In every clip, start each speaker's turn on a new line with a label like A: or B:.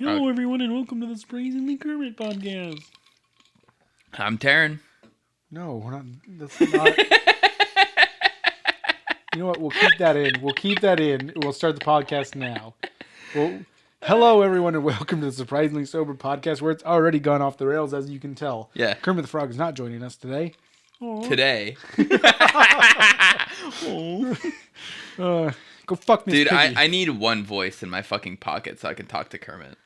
A: Hello, everyone, and welcome to the Surprisingly Kermit podcast.
B: I'm Taryn.
A: No, we're not. That's not. You know what? We'll keep that in. We'll start the podcast now. Well, hello, everyone, and welcome to the Surprisingly Sober podcast, where it's already gone off the rails, as you can tell.
B: Yeah.
A: Kermit the Frog is not joining us today. Aww.
B: Today.
A: Go fuck Miss
B: Dude,
A: Piggy.
B: I need one voice in my fucking pocket so I can talk to Kermit.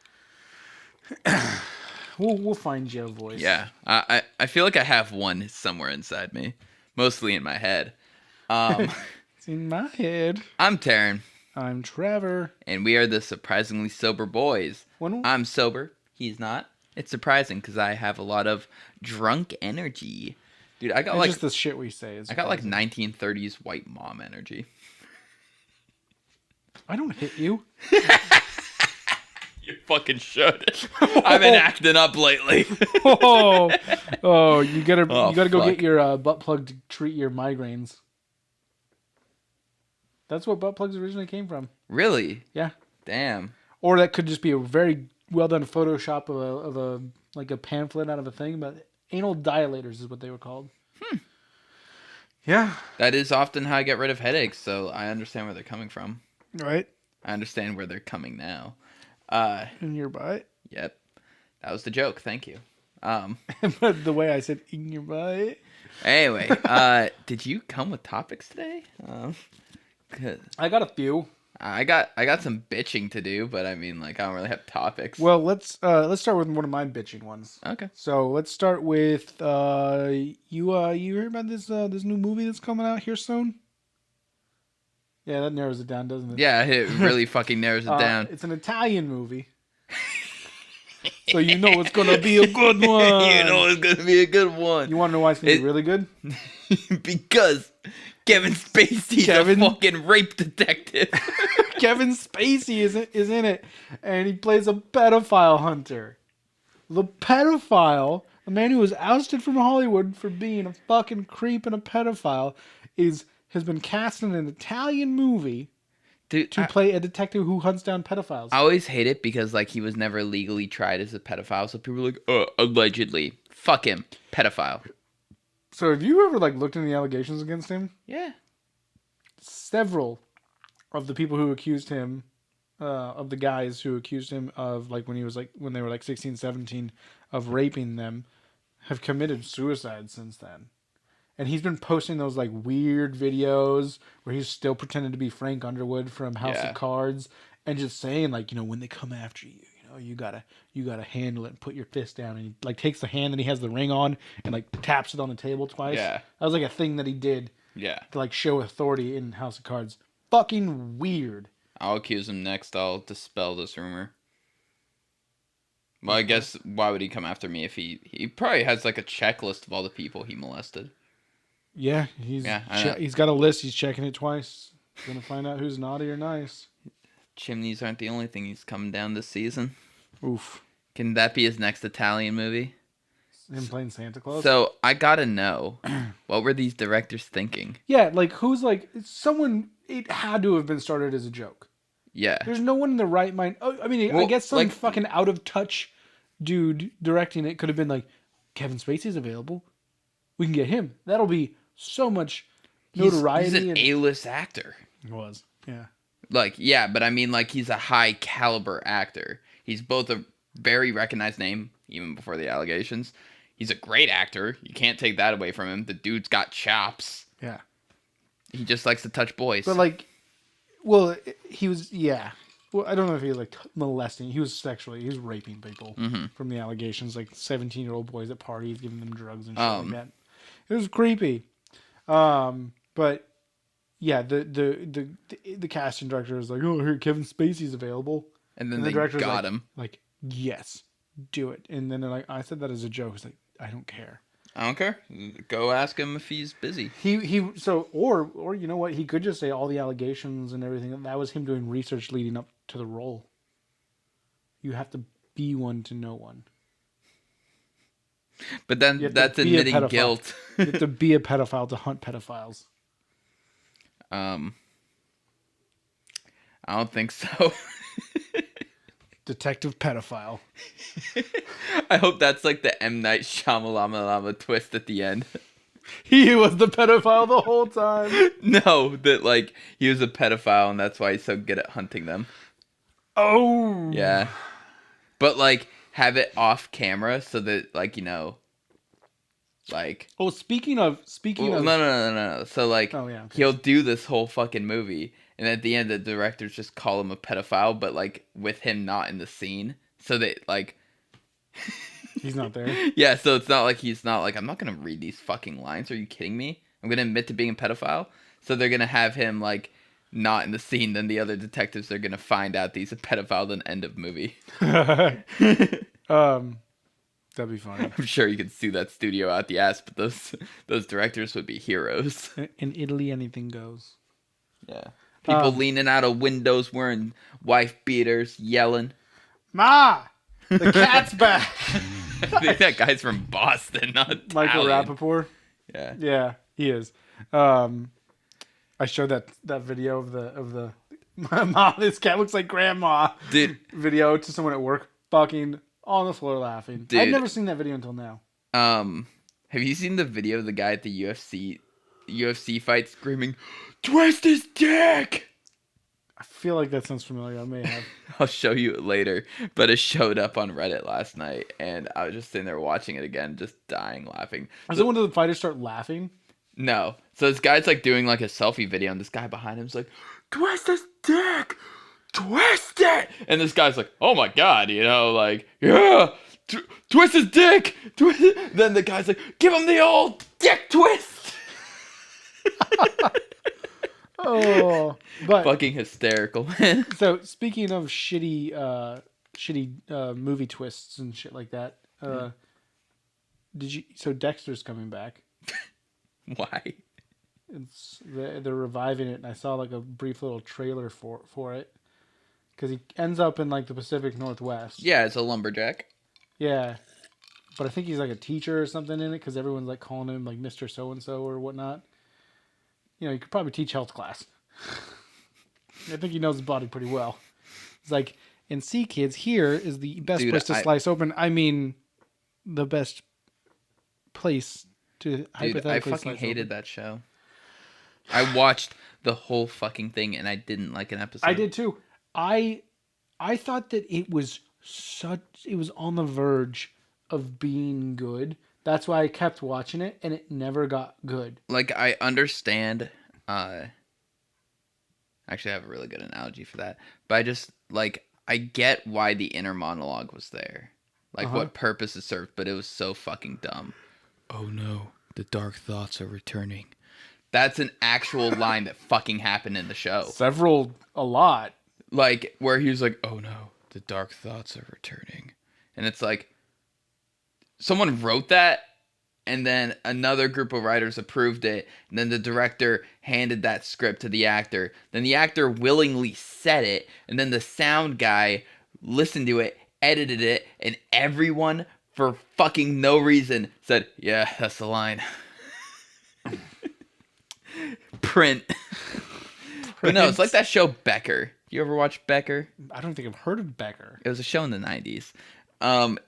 A: We'll find you a voice.
B: Yeah. I feel like I have one somewhere inside me. Mostly in my head.
A: It's in my head.
B: I'm Taryn.
A: I'm Trevor.
B: And we are the Surprisingly Sober Boys. I'm sober. He's not. It's surprising because I have a lot of drunk energy. Dude, I got
A: it's just the shit we say.
B: I got like 1930s white mom energy.
A: I don't hit you.
B: You fucking should. I've been acting up lately.
A: you gotta go get your butt plug to treat your migraines. That's what butt plugs originally came from.
B: Really?
A: Yeah.
B: Damn.
A: Or that could just be a very well done Photoshop of a like a pamphlet out of a thing, but anal dilators is what they were called. Yeah.
B: That is often how I get rid of headaches, so I understand where they're coming from.
A: Right.
B: I understand where they're coming now.
A: In your butt?
B: Yep. That was the joke. Thank you.
A: But the way I said in your butt.
B: Anyway, did you come with topics today?
A: I got a few.
B: I got some bitching to do, but I mean, like, I don't really have topics.
A: Well, let's start with one of my bitching ones.
B: Okay.
A: So let's start with you heard about this new movie that's coming out here soon? Yeah, that narrows it down, doesn't it?
B: Yeah, it really fucking narrows it down.
A: It's an Italian movie. So you know it's going to be a good one.
B: You know it's going to be a good one.
A: You want to know why it's going to be really good?
B: Because Kevin Spacey's a fucking rape detective.
A: Kevin Spacey is in it, and he plays a pedophile hunter. The pedophile, the man who was ousted from Hollywood for being a fucking creep and a pedophile, has been cast in an Italian movie to play a detective who hunts down pedophiles.
B: I always hate it because, like, he was never legally tried as a pedophile, so people are like, allegedly. Fuck him. Pedophile.
A: So have you ever, like, looked into the allegations against him?
B: Yeah.
A: Several of the people who accused him, of the guys who accused him of, like, when they were, like, 16, 17, of raping them, have committed suicide since then. And he's been posting those, like, weird videos where he's still pretending to be Frank Underwood from House of Cards and just saying, like, you know, when they come after you, you know, you gotta handle it and put your fist down. And he, like, takes the hand that he has the ring on and, like, taps it on the table twice.
B: Yeah.
A: That was, like, a thing that he did.
B: Yeah.
A: To, like, show authority in House of Cards. Fucking weird.
B: I'll accuse him next. I'll dispel this rumor. Well, I guess, why would he come after me if he probably has, like, a checklist of all the people he molested.
A: Yeah, he's got a list. He's checking it twice. He's gonna find out who's naughty or nice.
B: Chimneys aren't the only thing he's coming down this season.
A: Oof.
B: Can that be his next Italian movie?
A: Him playing Santa Claus?
B: So, I gotta know, what were these directors thinking?
A: Yeah, like, who's, like, someone, it had to have been started as a joke.
B: Yeah.
A: There's no one in the right mind. Oh, I mean, well, I guess some, like, fucking out-of-touch dude directing it could have been like, Kevin Spacey's available. We can get him. That'll be so much notoriety.
B: He's an A-list actor.
A: He was, yeah.
B: Like, yeah, but I mean, like, he's a high-caliber actor. He's both a very recognized name, even before the allegations. He's a great actor. You can't take that away from him. The dude's got chops.
A: Yeah.
B: He just likes to touch boys.
A: But, like, well, he was, yeah. Well, I don't know if he was, like, molesting. He was raping people from the allegations. Like, 17-year-old boys at parties, giving them drugs and shit like that. It was creepy. But yeah, the casting director was like, "Oh, here, Kevin Spacey's available,"
B: and then the director got him.
A: Like, yes, do it. And then they're like, I said that as a joke. It's like, I don't care.
B: I don't care. Go ask him if he's busy.
A: Or you know what? He could just say all the allegations and everything. That was him doing research leading up to the role. You have to be one to know one.
B: But then that's admitting guilt.
A: You have to be a pedophile to hunt pedophiles.
B: I don't think so.
A: Detective Pedophile.
B: I hope that's like the M. Night Shyamalan twist at the end.
A: He was the pedophile the whole time.
B: No, that like he was a pedophile and that's why he's so good at hunting them.
A: Oh.
B: Yeah. But like have it off camera so that like, you know, like
A: Oh, speaking of
B: no. So like
A: Oh, yeah, okay.
B: he'll do this whole fucking movie and at the end the directors just call him a pedophile but like with him not in the scene so that like
A: He's not there.
B: yeah, so it's not like he's not like I'm not going to read these fucking lines. Are you kidding me? I'm going to admit to being a pedophile. So they're going to have him like not in the scene, then the other detectives are going to find out that he's a pedophile then end of movie.
A: That'd be funny.
B: I'm sure you could sue that studio out the ass, but those directors would be heroes.
A: In Italy, anything goes.
B: Yeah. People leaning out of windows wearing wife beaters, yelling.
A: Ma! The cat's back!
B: I think that guy's from Boston, not
A: Michael
B: Italian.
A: Rappaport?
B: Yeah.
A: Yeah, he is. I showed that video of the my mom, this cat looks like grandma
B: Dude.
A: video to someone at work fucking on the floor laughing.
B: Dude.
A: I'd never seen that video until now.
B: Have you seen the video of the guy at the UFC fight screaming, "Twist his dick"?
A: I feel like that sounds familiar. I may have.
B: I'll show you it later, but it showed up on Reddit last night, and I was just sitting there watching it again, just dying laughing.
A: Is it when the fighters start laughing?
B: No. So this guy's like doing like a selfie video, and this guy behind him's like, "Twist his dick! Twist it!" And this guy's like, "Oh my god," you know, like, "Yeah! Twist his dick! Twist it!" Then the guy's like, "Give him the old dick twist!"
A: Oh, but
B: Fucking hysterical, man.
A: so speaking of shitty movie twists and shit like that, did you? So Dexter's coming back.
B: Why?
A: They're reviving it, and I saw like a brief little trailer for it because he ends up in like the Pacific Northwest.
B: Yeah, it's a lumberjack.
A: Yeah, but I think he's like a teacher or something in it because everyone's like calling him like Mr. So and So or whatnot. You know, he could probably teach health class. I think he knows his body pretty well. It's like, and see, kids, here is the best place to slice open. I mean, the best place to hypothetically
B: I fucking hated that show. I watched the whole fucking thing and I didn't like an episode.
A: I did too. I thought that it was on the verge of being good. That's why I kept watching it, and it never got good.
B: Like, I understand. Actually, I have a really good analogy for that. But I just, like, I get why the inner monologue was there. Like, what purpose it served, but it was so fucking dumb. Oh no, the dark thoughts are returning. That's an actual line that fucking happened in the show.
A: A lot.
B: Like, where he was like, oh no, the dark thoughts are returning. And it's like, someone wrote that, and then another group of writers approved it, and then the director handed that script to the actor. Then the actor willingly said it, and then the sound guy listened to it, edited it, and everyone, for fucking no reason, said, yeah, that's the line. Print. But no, it's like that show Becker. You ever watch Becker?
A: I don't think I've heard of Becker.
B: It was a show in the 90s.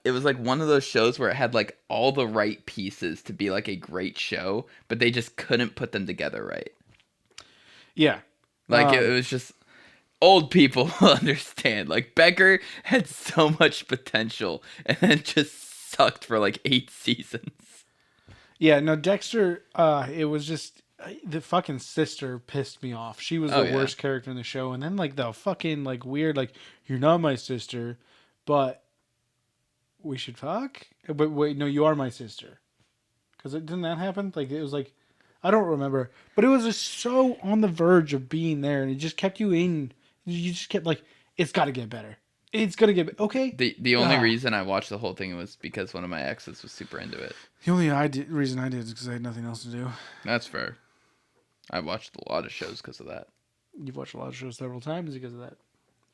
B: It was like one of those shows where it had like all the right pieces to be like a great show, but they just couldn't put them together right.
A: Yeah.
B: Like it was just old people will understand. Like Becker had so much potential and then just sucked for like 8 seasons.
A: Yeah, no, Dexter, it was just the fucking sister pissed me off. She was the worst character in the show, and then like the fucking like weird like, you're not my sister, but we should fuck? But wait, no, you are my sister. Because didn't that happen? Like, it was like, I don't remember. But it was just so on the verge of being there, and it just kept you in. You just kept like, it's got to get better. It's going to get better. Okay.
B: The only reason I watched the whole thing was because one of my exes was super into it.
A: The only reason I did is because I had nothing else to do.
B: That's fair. I watched a lot of shows because of that.
A: You've watched a lot of shows several times because of that.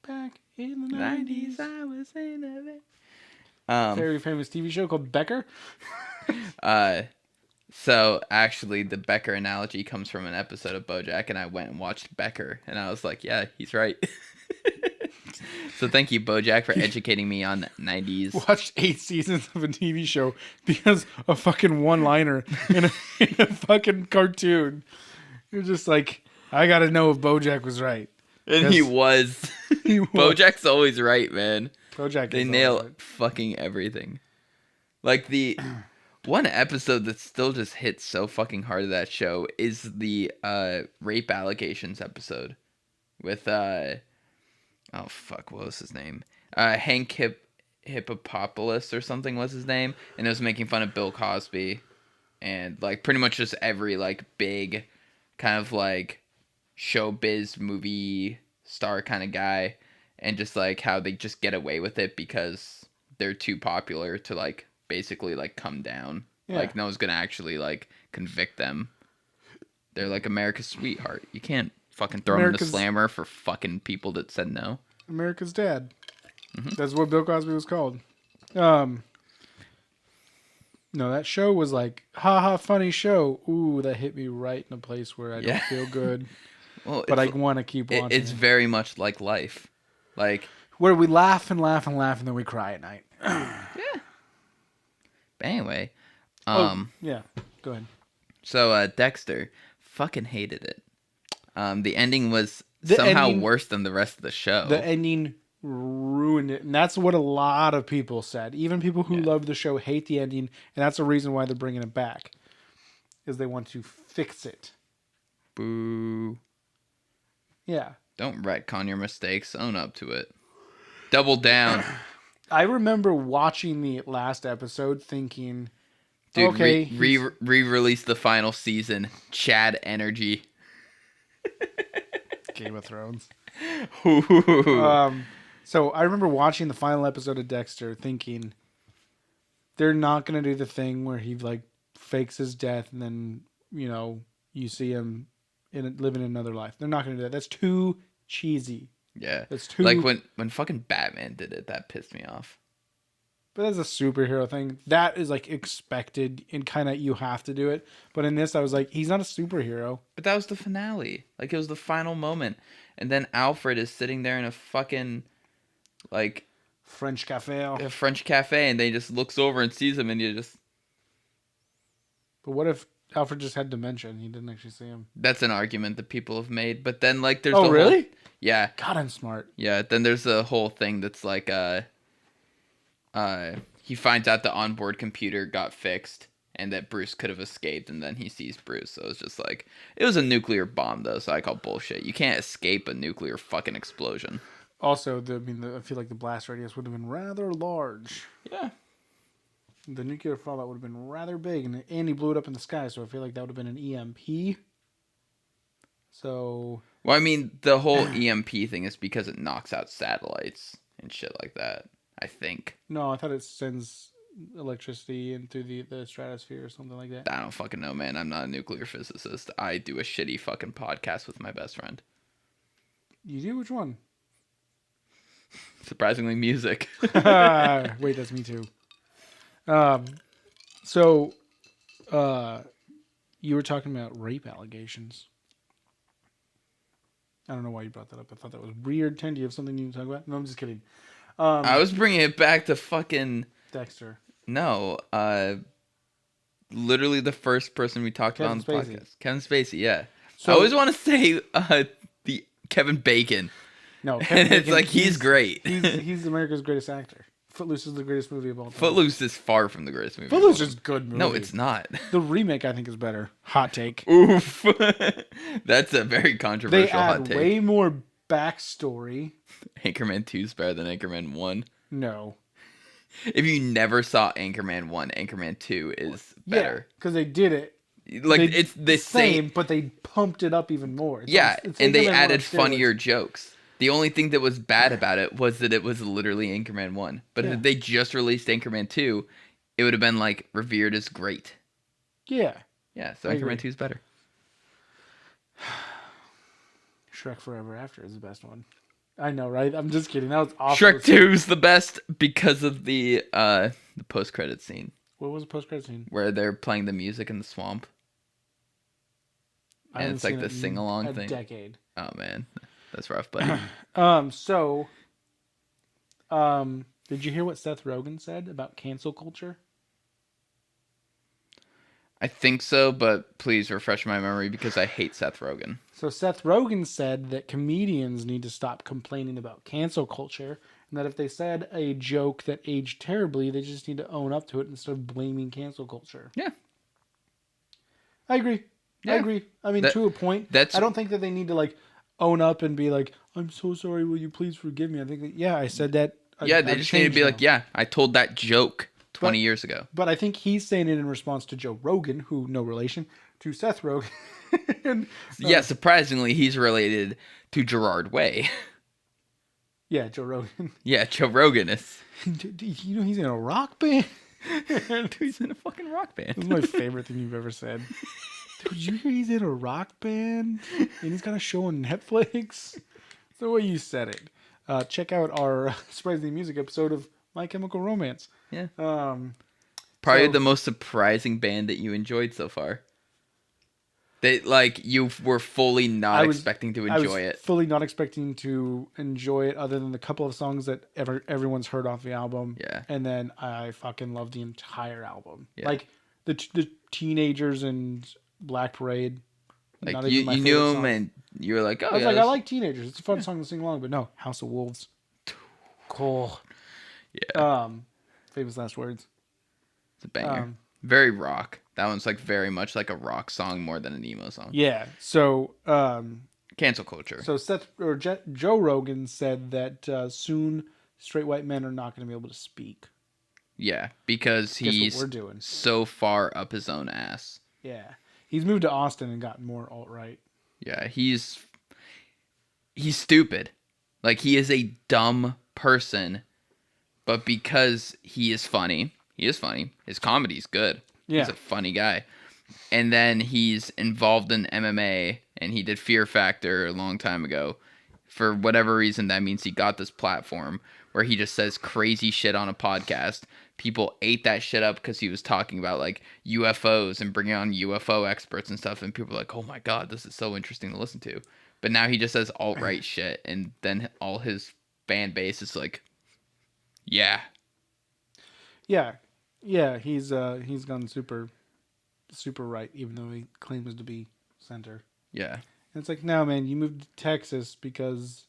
A: Back in the 90s,
B: I was in it.
A: Very famous TV show called Becker.
B: So actually the Becker analogy comes from an episode of BoJack, and I went and watched Becker, and I was like, yeah, he's right. So thank you, BoJack, for educating me on 90s.
A: Watched 8 seasons of a TV show because a fucking one-liner in a fucking cartoon. You're just like, I gotta know if BoJack was right.
B: And he was.
A: He was.
B: BoJack's always right, man.
A: BoJack
B: They
A: is
B: nail
A: always right.
B: fucking everything. Like the one episode that still just hits so fucking hard of that show is the rape allegations episode with oh fuck, what was his name? Hank Hippopoulos or something was his name, and it was making fun of Bill Cosby and like pretty much just every like big kind of like showbiz movie star kind of guy, and just like how they just get away with it because they're too popular to like basically like come down.
A: Yeah.
B: Like no one's gonna actually like convict them. They're like America's sweetheart. You can't fucking throw them in the slammer for fucking people that said no.
A: America's Dad.
B: Mm-hmm.
A: That's what Bill Cosby was called. No, that show was like, haha, funny show. Ooh, that hit me right in a place where I don't feel good.
B: Well,
A: but I want to keep watching.
B: It's very much like life. Like
A: where we laugh and laugh and laugh and then we cry at night.
B: Yeah. But anyway.
A: Yeah. Go ahead.
B: So Dexter fucking hated it. The ending was somehow worse than the rest of the show.
A: The ending ruined it, and that's what a lot of people said. Even people who love the show hate the ending, and that's the reason why they're bringing it back, is they want to fix it.
B: Boo.
A: Yeah.
B: Don't retcon your mistakes. Own up to it. Double down.
A: I remember watching the last episode thinking,
B: dude,
A: okay,
B: re-release the final season. Chad energy.
A: Game of Thrones.
B: Ooh.
A: So I remember watching the final episode of Dexter thinking they're not going to do the thing where he like fakes his death and then, you know, you see him living another life. They're not going to do that. That's too cheesy.
B: Yeah.
A: That's too...
B: Like when fucking Batman did it, that pissed me off.
A: But that's a superhero thing. That is like expected and kind of you have to do it. But in this, I was like, he's not a superhero.
B: But that was the finale. Like it was the final moment. And then Alfred is sitting there in a fucking like
A: French cafe.
B: A French cafe, and they just looks over and sees him, and you just.
A: But what if Alfred just had dementia and he didn't actually see him?
B: That's an argument that people have made. But then like there's
A: the really?
B: Whole, yeah.
A: God, I'm smart.
B: Yeah. Then there's the whole thing that's like he finds out the onboard computer got fixed and that Bruce could have escaped, and then he sees Bruce. So it's just like, it was a nuclear bomb though, so I call bullshit. You can't escape a nuclear fucking explosion.
A: Also, I feel like the blast radius would have been rather large.
B: Yeah.
A: The nuclear fallout would have been rather big, and he blew it up in the sky, so I feel like that would have been an EMP. So...
B: Well, I mean, the whole EMP thing is because it knocks out satellites and shit like that, I think.
A: No, I thought it sends electricity into the stratosphere or something like that.
B: I don't fucking know, man. I'm not a nuclear physicist. I do a shitty fucking podcast with my best friend.
A: You do? Which one?
B: Surprisingly, music.
A: Wait, that's me too. So, you were talking about rape allegations. I don't know why you brought that up. I thought that was weird. Ten, do you have something you can talk about? No, I'm just kidding.
B: I was bringing it back to fucking...
A: Dexter.
B: No, literally the first person we talked about on the podcast. Kevin Spacey, yeah. So, I always want to say the Kevin Bacon.
A: No, Kevin Bacon,
B: it's like he's great.
A: He's America's greatest actor. Footloose is the greatest movie of all time.
B: Footloose is far from the greatest movie.
A: Footloose is a good movie.
B: No, it's not.
A: The remake, I think, is better. Hot take.
B: Oof. That's a very controversial hot take.
A: They add way more backstory.
B: Anchorman 2 is better than Anchorman 1.
A: No.
B: If you never saw Anchorman 1, Anchorman 2 is better.
A: Because they did it.
B: Like, it's the same.
A: But they pumped it up even more.
B: It's and they added funnier jokes. The only thing that was bad about it was that it was literally Anchorman 1. But if they just released Anchorman 2, it would have been, like, revered as great.
A: Yeah.
B: Yeah, so Anchorman 2 is better.
A: Shrek Forever After is the best one. I know, right? I'm just kidding. That was awful.
B: Shrek 2 is the best because of the post-credit scene.
A: What was the post-credit scene?
B: Where they're playing the music in the swamp. And it's like the sing-along thing.
A: A decade.
B: Oh, man. That's rough, buddy.
A: So Did you hear what Seth Rogen said about cancel culture?
B: I think so, but please refresh my memory because I hate Seth Rogen.
A: So Seth Rogen said that comedians need to stop complaining about cancel culture, and that if they said a joke that aged terribly, they just need to own up to it instead of blaming cancel culture.
B: Yeah,
A: I agree. I
B: yeah.
A: agree. I mean,
B: That
A: to a point.
B: that's
A: I don't think that they need to like own up and be like, "I'm so sorry. Will you please forgive me?" I think that yeah, I said that.
B: yeah. They
A: I've
B: just need to
A: changed
B: be
A: now.
B: like, yeah, I told that joke 20
A: But
B: years ago.
A: but I think he's saying it in response to Joe Rogan, who no relation to Seth Rogen. and,
B: Yeah, surprisingly, he's related to Gerard Way.
A: yeah, Joe Rogan.
B: Yeah, Joe Rogan is.
A: You know he's in a rock band.
B: Dude, he's in a fucking rock band.
A: This is my favorite thing you've ever said. Dude, did you hear he's in a rock band and he's got a show on Netflix? It's the way you said it. Check out our surprising music episode of My Chemical Romance.
B: Yeah.
A: Um,
B: Probably
A: so
B: the most surprising band that you enjoyed so far. That like you were fully not expecting to
A: I was
B: enjoy it.
A: fully not expecting to enjoy it, other than the couple of songs that everyone's heard off the album.
B: Yeah.
A: And then I fucking love the entire album.
B: Yeah.
A: Like the Teenagers and Black Parade.
B: Like
A: not
B: you,
A: even my
B: you
A: favorite
B: knew him
A: songs.
B: and you were like, oh,
A: I was
B: yeah,
A: like, I
B: this-
A: like Teenagers. It's a fun song to sing along, but no, House of Wolves. Cool.
B: yeah,
A: Famous last words.
B: it's a banger.
A: Um,
B: Very rock. That one's like very much like a rock song more than an emo song.
A: yeah. So,
B: Cancel culture.
A: Joe Rogan said that soon straight white men are not going to be able to speak.
B: Yeah, because
A: Guess what
B: he's
A: we're doing?
B: so far up his own ass.
A: Yeah, he's moved to Austin and gotten more alt right.
B: Yeah, he's stupid. Like he is a dumb person, but because he is funny. His comedy's good.
A: Yeah.
B: He's a funny guy. And then he's involved in MMA and he did Fear Factor a long time ago. For whatever reason, that means he got this platform where he just says crazy shit on a podcast. People ate that shit up because he was talking about like UFOs and bringing on UFO experts and stuff. And people were like, oh my God, this is so interesting to listen to. But now he just says alt-right shit. And then all his fan base is like, yeah.
A: Yeah. He's gone super right, even though he claims to be center.
B: Yeah.
A: And it's like, no, man, you moved to Texas because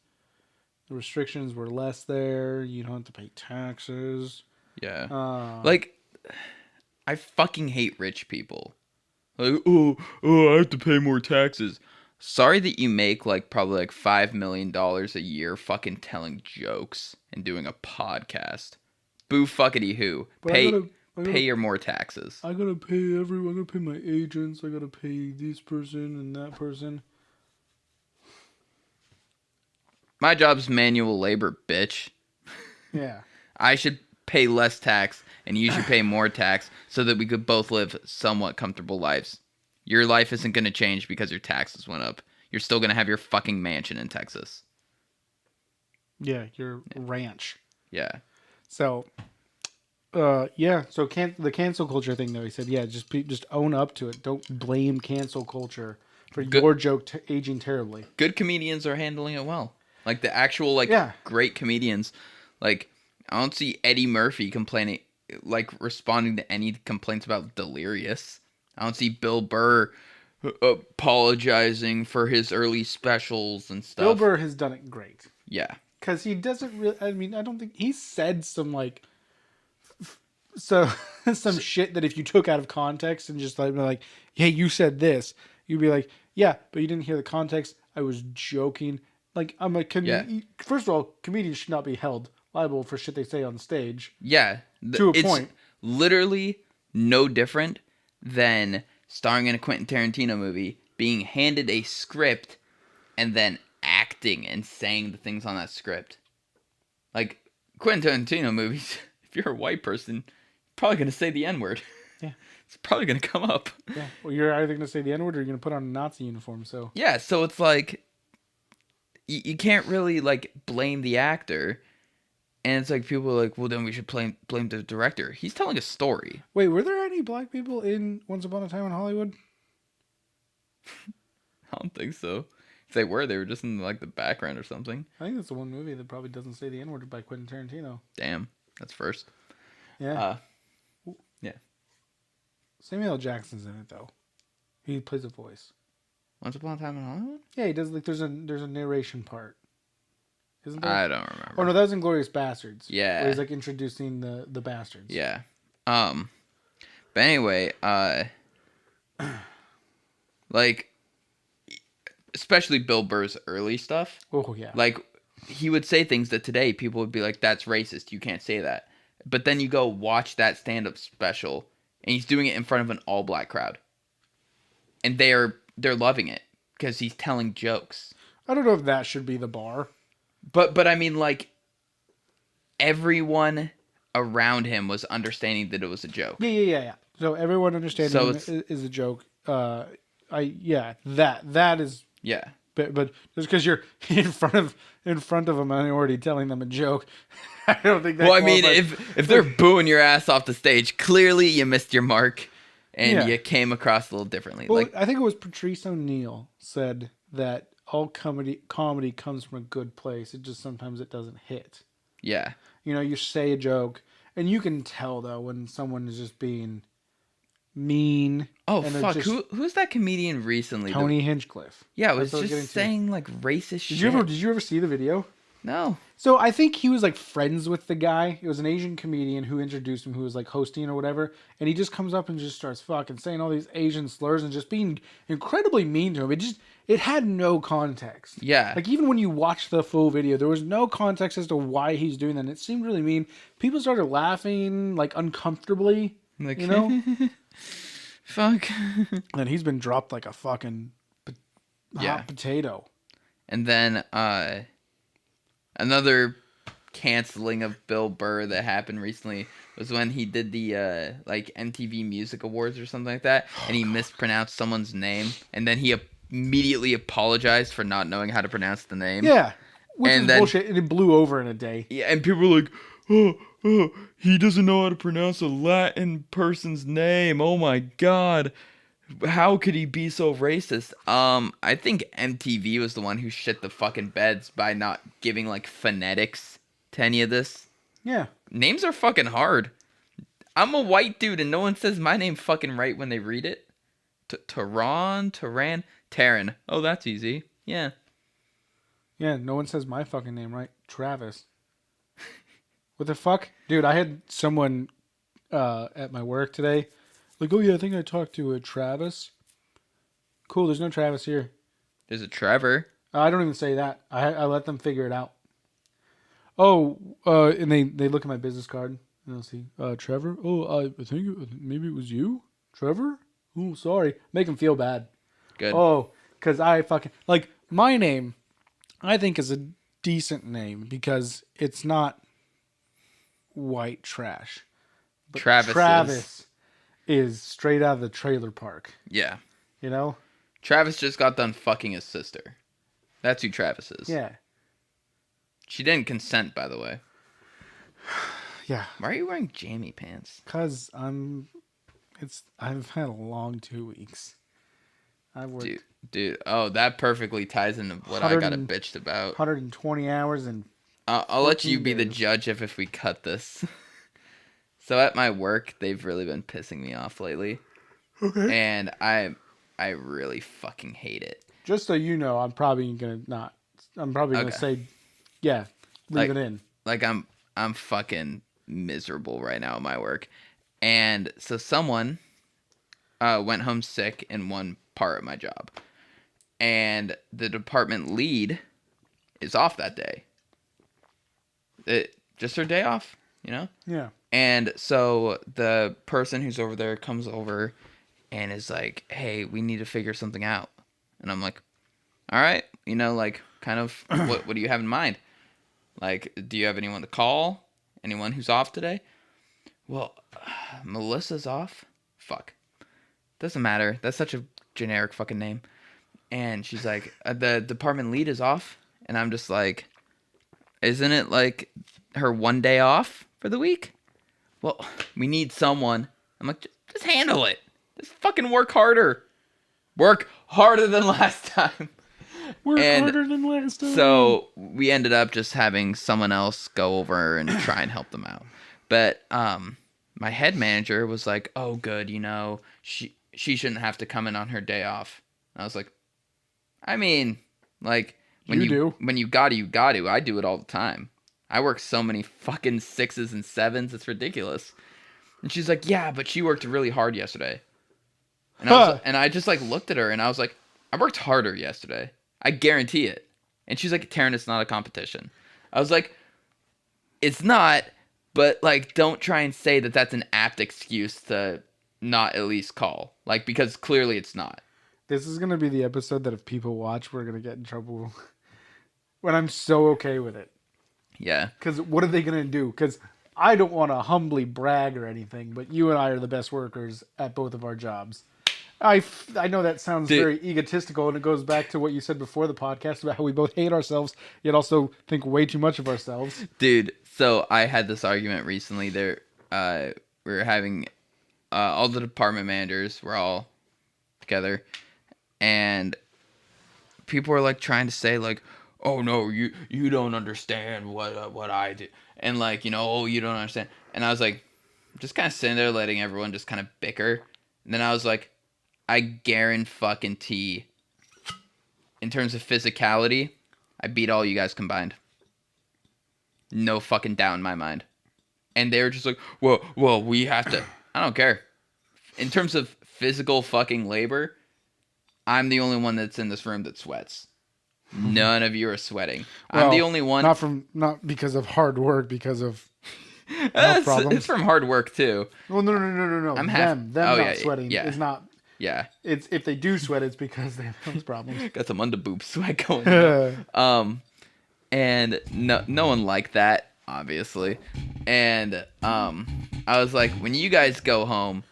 A: the restrictions were less there. You don't have to pay taxes.
B: Yeah. Like, I fucking hate rich people. Like, oh, I have to pay more taxes. Sorry that you make like probably like $5 million a year fucking telling jokes and doing a podcast. Boo fuckity who.
A: But
B: Pay your more taxes.
A: I gotta pay everyone. I gotta pay my agents. I gotta pay this person and that person.
B: My job's manual labor, bitch.
A: Yeah.
B: I should pay less tax and you should pay more tax so that we could both live somewhat comfortable lives. Your life isn't going to change because your taxes went up. You're still going to have your fucking mansion in Texas.
A: Yeah, your ranch.
B: Yeah.
A: So, yeah. So the cancel culture thing, though, he said, yeah, just own up to it. Don't blame cancel culture for your joke aging terribly.
B: Good comedians are handling it well. Like the actual like great comedians. Like I don't see Eddie Murphy complaining, like responding to any complaints about Delirious. I don't see Bill Burr apologizing for his early specials and stuff.
A: Bill Burr has done it great.
B: Yeah.
A: Because he doesn't really, I mean, I don't think, he said some like, so some shit that if you took out of context and just like, hey, you said this, you'd be like, yeah, but you didn't hear the context. I was joking. Like, I'm like, first of all, comedians should not be held liable for shit they say on stage.
B: Yeah.
A: To a
B: it's
A: point.
B: Literally no different than starring in a Quentin Tarantino movie, being handed a script, and then acting and saying the things on that script. Like, Quentin Tarantino movies, if you're a white person, you're probably going to say the N-word.
A: Yeah.
B: It's probably going to come up.
A: Yeah. Well, you're either going to say the N-word or you're going to put on a Nazi uniform, so.
B: Yeah, so it's like, you can't really, like, blame the actor. And it's like, people are like, well, then we should blame the director. He's telling a story.
A: Wait, were there any black people in Once Upon a Time in Hollywood?
B: I don't think so. If they were just in like the background or something.
A: I think that's the one movie that probably doesn't say the N-word by Quentin Tarantino.
B: Damn, that's first.
A: Yeah.
B: Yeah.
A: Samuel L. Jackson's in it though. He plays a voice.
B: Once Upon a Time in Hollywood?
A: Yeah, he does. Like, there's a narration part, isn't there?
B: I don't remember.
A: Oh no, that was in Glorious Bastards.
B: Yeah.
A: Where he's like introducing the bastards.
B: Yeah. But anyway, like, especially Bill Burr's early stuff.
A: Oh yeah.
B: Like, he would say things that today people would be like, "That's racist. You can't say that." But then you go watch that stand-up special, and he's doing it in front of an all-black crowd, and they're loving it because he's telling jokes.
A: I don't know if that should be the bar.
B: But I mean, like, everyone around him was understanding that it was a joke.
A: Yeah. So everyone understanding is a joke. That is.
B: Yeah.
A: But just because you're in front of a minority telling them a joke, I don't think that.
B: Well, I mean, if they're booing your ass off the stage, clearly you missed your mark, and you came across a little differently.
A: Well,
B: like,
A: I think it was Patrice O'Neal said that all comedy comes from a good place. It just sometimes it doesn't hit.
B: Yeah.
A: You know, you say a joke, and you can tell though when someone is just being mean.
B: Oh fuck! Who's that comedian recently?
A: Tony Hinchcliffe.
B: Yeah, it was just saying like racist shit.
A: Did you ever see the video?
B: No.
A: So I think he was like friends with the guy. It was an Asian comedian who introduced him, who was like hosting or whatever, and he just comes up and just starts fucking saying all these Asian slurs and just being incredibly mean to him. It had no context.
B: Yeah.
A: Like even when you watch the full video, there was no context as to why he's doing that. And it seemed really mean. People started laughing like uncomfortably. Like, you know.
B: Fuck.
A: And he's been dropped like a fucking hot potato.
B: And then another canceling of Bill Burr that happened recently was when he did the like MTV Music Awards or something like that, and he mispronounced someone's name, and then he immediately apologized for not knowing how to pronounce the name.
A: Yeah, which is bullshit, and it blew over in a day.
B: Yeah, and people were like, oh, he doesn't know how to pronounce a Latin person's name. Oh my god. How could he be so racist? I think MTV was the one who shit the fucking beds by not giving like phonetics to any of this.
A: Yeah.
B: Names are fucking hard. I'm a white dude and no one says my name fucking right when they read it. Taryn. Oh, that's easy. Yeah.
A: Yeah, no one says my fucking name right. Travis. What the fuck? Dude, I had someone at my work today. Like, oh yeah, I think I talked to Travis. Cool, there's no Travis here.
B: There's a Trevor.
A: I don't even say that. I let them figure it out. Oh, and they look at my business card and they'll see Trevor. Oh, I think maybe it was you, Trevor. Oh, sorry. Make them feel bad.
B: Good.
A: Oh, because I fucking like my name. I think is a decent name because it's not white trash. But Travis is straight out of the trailer park.
B: Yeah.
A: You know?
B: Travis just got done fucking his sister. That's who Travis is.
A: Yeah.
B: She didn't consent, by the way.
A: Yeah.
B: Why are you wearing jammy pants?
A: Because I've had a long 2 weeks. I've worked.
B: Dude. Oh, that perfectly ties into what I got bitched about.
A: 120 hours and
B: I'll let you be the judge if we cut this. So at my work, they've really been pissing me off lately. Okay. And I really fucking hate it. Just
A: so you know, I'm probably gonna say, yeah, leave it in.
B: Like I'm fucking miserable right now at my work. And so someone went home sick in one part of my job. And the department lead is off that day. Just her day off, you know?
A: Yeah.
B: And so the person who's over there comes over and is like, hey, we need to figure something out. And I'm like, all right, you know, like, kind of, what do you have in mind? Like, do you have anyone to call? Anyone who's off today? Well, Melissa's off. Fuck. Doesn't matter. That's such a generic fucking name. And she's like, the department lead is off. And I'm just like, isn't it like her one day off for the week? Well, we need someone. I'm like, just handle it. Just fucking work harder. Work harder than last time.
A: Work
B: And
A: harder than last time.
B: so we ended up just having someone else go over and try and help them out. But my head manager was like, "Oh, good, she shouldn't have to come in on her day off." And I was like, "I mean, like
A: You do.
B: when you got to, you got to. I do it all the time. I work so many fucking 6s and 7s, it's ridiculous." And she's like, "Yeah, but she worked really hard yesterday."
A: Huh.
B: And I just like looked at her and I was like, "I worked harder yesterday. I guarantee it." And she's like, "Taryn, it's not a competition." I was like, "It's not, but like, don't try and say that that's an apt excuse to not at least call, like, because clearly it's not."
A: This is gonna be the episode that if people watch, we're gonna get in trouble. When I'm so okay with it.
B: Yeah.
A: Because what are they gonna do? Because I don't want to humbly brag or anything, but you and I are the best workers at both of our jobs. I know that sounds
B: Dude.
A: very egotistical, and it goes back to what you said before the podcast about how we both hate ourselves, yet also think way too much of ourselves.
B: Dude, so I had this argument recently. We were having all the department managers were all together, and people were like trying to say like, "Oh no, you don't understand what I did," and like, "Oh, you don't understand." And I was like, just kind of sitting there letting everyone just kind of bicker. And then I was like, I guarantee, in terms of physicality, I beat all you guys combined. No fucking doubt in my mind. And they were just like, well, we have to. I don't care. In terms of physical fucking labor, I'm the only one that's in this room that sweats. None of you are sweating. I'm the only one.
A: Not because of hard work, because of health problems.
B: It's from hard work too.
A: Well, no.
B: I'm
A: them
B: oh,
A: not
B: yeah,
A: sweating
B: yeah.
A: is not.
B: Yeah.
A: It's if they do sweat, it's because they have health problems.
B: Got some underboob sweat going on. And no one liked that, obviously. And I was like, when you guys go home,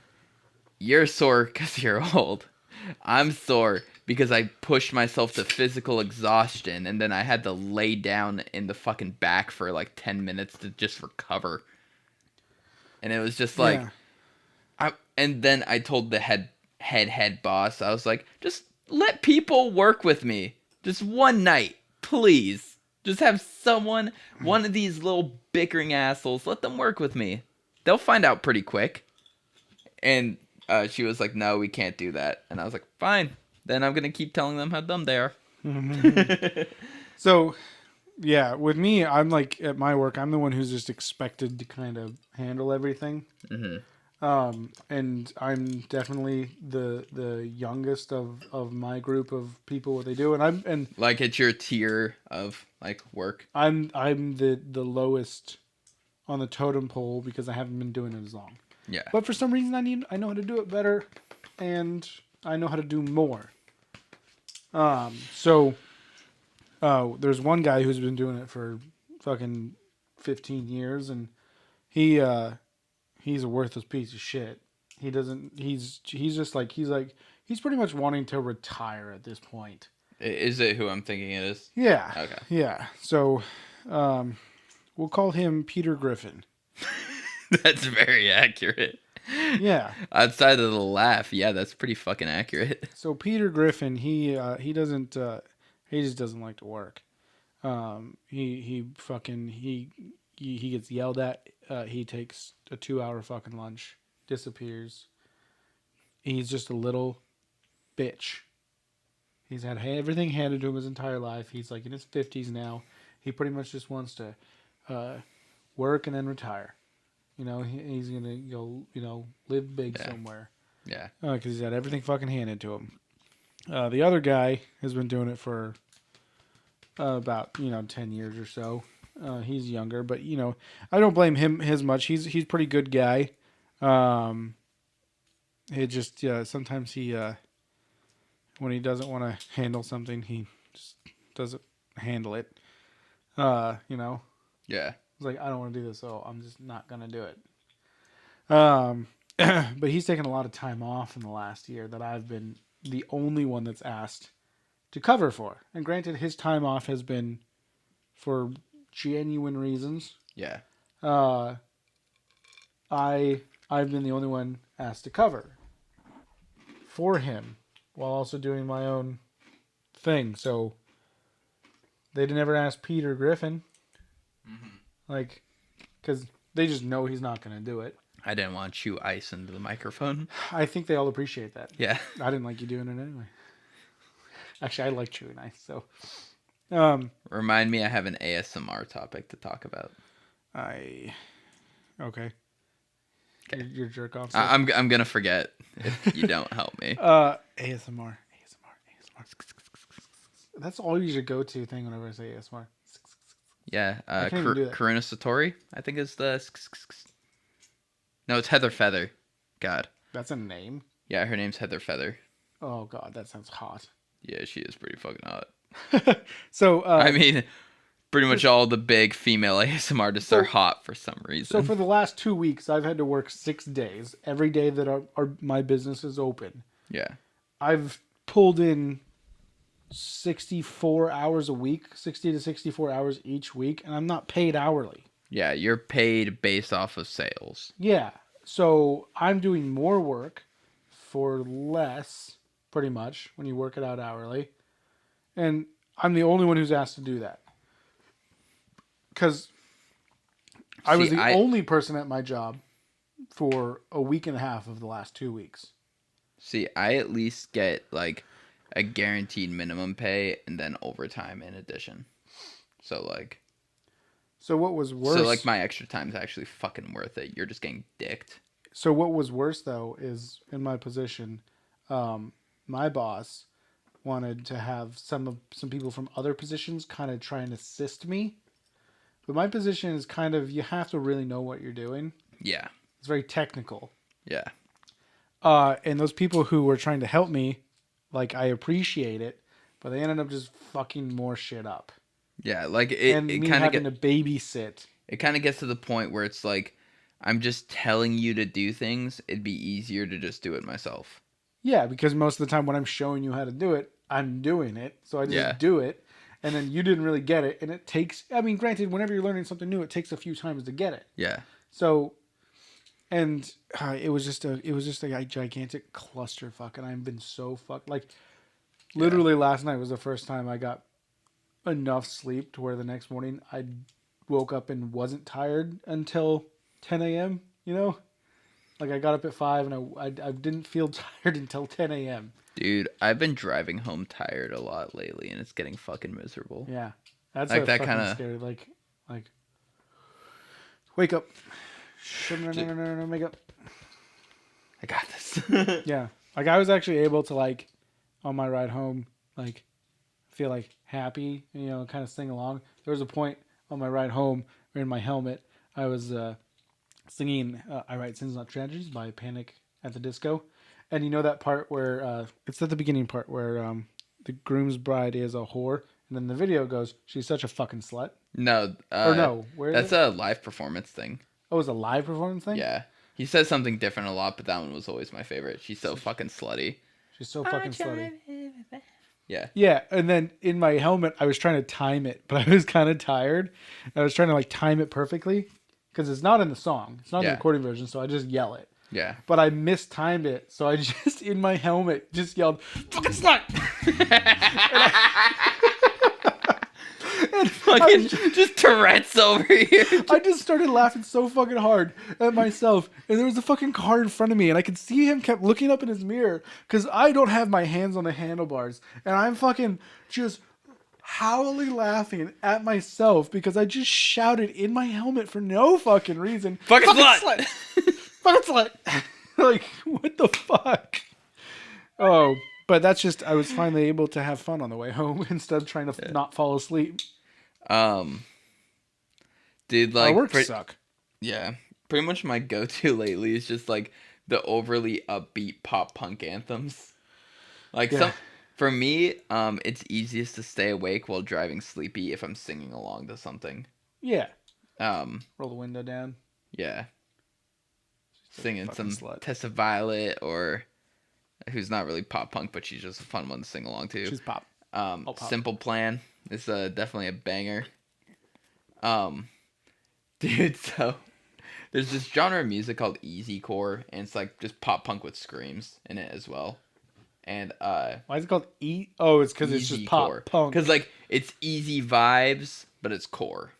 B: you're sore because you're old. I'm sore because I pushed myself to physical exhaustion, and then I had to lay down in the fucking back for like 10 minutes to just recover. And it was just like,
A: Yeah.
B: and then I told the head boss, I was like, just let people work with me. Just one night, please. Just have one of these little bickering assholes, let them work with me. They'll find out pretty quick. And she was like, no, we can't do that. And I was like, fine. Then I'm going to keep telling them how dumb they are.
A: So, yeah, with me, I'm like, at my work, I'm the one who's just expected to kind of handle everything.
B: Mm-hmm.
A: And I'm definitely the youngest of my group of people, what they do. And
B: like, it's your tier of like work.
A: I'm the lowest on the totem pole because I haven't been doing it as long.
B: Yeah.
A: But for some reason I know how to do it better, and I know how to do more. So there's one guy who's been doing it for fucking 15 years, and he's a worthless piece of shit. He's pretty much wanting to retire at this point.
B: Is it who I'm thinking it is?
A: Yeah.
B: Okay.
A: Yeah. So we'll call him Peter Griffin.
B: That's very accurate.
A: Yeah.
B: Outside of the laugh, yeah, that's pretty fucking accurate.
A: So Peter Griffin, he just doesn't like to work. He gets yelled at. He takes a 2-hour fucking lunch, disappears. He's just a little bitch. He's had everything handed to him his entire life. He's like in his 50s now. He pretty much just wants to work and then retire. He's gonna go, live big somewhere.
B: Yeah.
A: Because he's had everything fucking handed to him. The other guy has been doing it for about 10 years or so. He's younger, but I don't blame him as much. He's a pretty good guy. It just sometimes he when he doesn't want to handle something, he just doesn't handle it.
B: Yeah.
A: It's like, I don't want to do this, so I'm just not gonna do it. But he's taken a lot of time off in the last year that I've been the only one that's asked to cover for. And granted, his time off has been for genuine reasons.
B: Yeah.
A: I've been the only one asked to cover for him while also doing my own thing. So They never asked Peter Griffin,
B: Mm-hmm.
A: like, because they just know he's not going to do it.
B: I didn't want to chew ice into the microphone.
A: I think they all appreciate that.
B: Yeah.
A: I didn't like you doing it anyway. Actually, I like chewing ice, so.
B: Remind me, I have an ASMR topic to talk about.
A: Okay. Your jerk off.
B: I'm gonna forget if you don't help me.
A: ASMR. That's all you should go to thing whenever I say ASMR.
B: Yeah,
A: I can't even do that.
B: Karuna Satori, I think is the. No, it's Heather Feather. God.
A: That's a name?
B: Yeah, her name's Heather Feather.
A: Oh, God, that sounds hot.
B: Yeah, she is pretty fucking hot.
A: So,
B: I mean, pretty much all the big female ASMR artists are hot for some reason.
A: So for the last 2 weeks, I've had to work 6 days. Every day that my business is open.
B: Yeah.
A: I've pulled in 64 hours a week, 60 to 64 hours each week, and I'm not paid hourly.
B: Yeah, you're paid based off of sales.
A: Yeah. So I'm doing more work for less, pretty much, when you work it out hourly. And I'm the only one who's asked to do that. Because I was the only person at my job for a week and a half of the last 2 weeks.
B: See, I at least get like a guaranteed minimum pay and then overtime in addition. So like.
A: So what was worse?
B: So like my extra time is actually fucking worth it. You're just getting dicked.
A: So what was worse though is in my position, my boss wanted to have some people from other positions kind of try and assist me. But my position is kind of, you have to really know what you're doing.
B: Yeah.
A: It's very technical.
B: Yeah.
A: And those people who were trying to help me, like, I appreciate it, but they ended up just fucking more shit up.
B: Yeah, like
A: and me having to babysit.
B: It kind of gets to the point where it's like, I'm just telling you to do things. It'd be easier to just do it myself.
A: Yeah, because most of the time when I'm showing you how to do it, I'm doing it. So I just do it. And then you didn't really get it. And it takes, I mean, granted, whenever you're learning something new, it takes a few times to get it.
B: Yeah.
A: So, and it was just a gigantic clusterfuck. And I've been so fucked. Like, literally last night was the first time I got enough sleep to where the next morning I woke up and wasn't tired until 10 a.m., you know? Like, I got up at 5 and I didn't feel tired until 10 a.m.
B: Dude, I've been driving home tired a lot lately, and it's getting fucking miserable.
A: Yeah. That's
B: like
A: that kind of scary. Like, wake up. No, make up.
B: I got this.
A: Yeah. Like, I was actually able to, like, on my ride home, like, feel, like, happy, you know, kind of sing along. There was a point on my ride home where in my helmet, I was singing I Write Sins Not Tragedies by Panic at the Disco. And you know that part where, it's at the beginning part where the groom's bride is a whore. And then the video goes, she's such a fucking slut.
B: No.
A: Or no. Where is
B: that's a live performance thing.
A: Oh, it was a live performance thing?
B: Yeah. He says something different a lot, but that one was always my favorite. She's so fucking slutty.
A: She's so fucking slutty.
B: Yeah.
A: Yeah, and then in my helmet, I was trying to time it, but I was kind of tired. I was trying to, like, time it perfectly. Because it's not in the song. It's not in the recording version, so I just yell it.
B: Yeah.
A: But I mistimed it, so I just, in my helmet, just yelled, "Fucking slut!" and
B: fucking just Tourette's over here.
A: I just started laughing so fucking hard at myself. And there was a fucking car in front of me, and I could see him kept looking up in his mirror, because I don't have my hands on the handlebars. And I'm fucking just howling laughing at myself, because I just shouted in my helmet for no fucking reason.
B: Fucking slut!
A: Fucking slut! Like, what the fuck? Oh, but that's just, I was finally able to have fun on the way home instead of trying to not fall asleep.
B: Dude, like,
A: our work suck.
B: Yeah, pretty much my go-to lately is just like the overly upbeat pop punk anthems. Like, for me, it's easiest to stay awake while driving sleepy if I'm singing along to something.
A: Yeah. Roll the window down.
B: Yeah. Singing some Tessa Violet, or who's not really pop punk, but she's just a fun one to sing along to.
A: She's pop.
B: Pop. Simple Plan is definitely a banger. Dude, so there's this genre of music called easycore, and it's like just pop punk with screams in it as well. And
A: Why is it called E? Oh, it's because it's just pop
B: core.
A: punk.
B: Because like it's easy vibes, but it's core.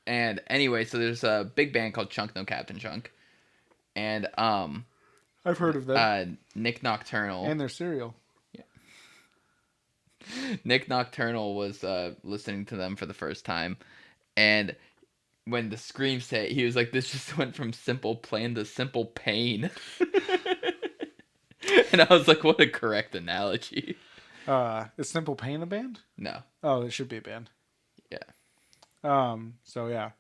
B: And anyway, so there's a big band called Chunk No Captain Chunk, and
A: I've heard of them.
B: Nick Nocturnal
A: And their cereal.
B: Nick Nocturnal was listening to them for the first time, and when the screams hit, he was like, "This just went from simple plan to simple pain." And I was like, "What a correct analogy."
A: Is Simple Pain a band?
B: No.
A: Oh, it should be a band.
B: Yeah.
A: So yeah.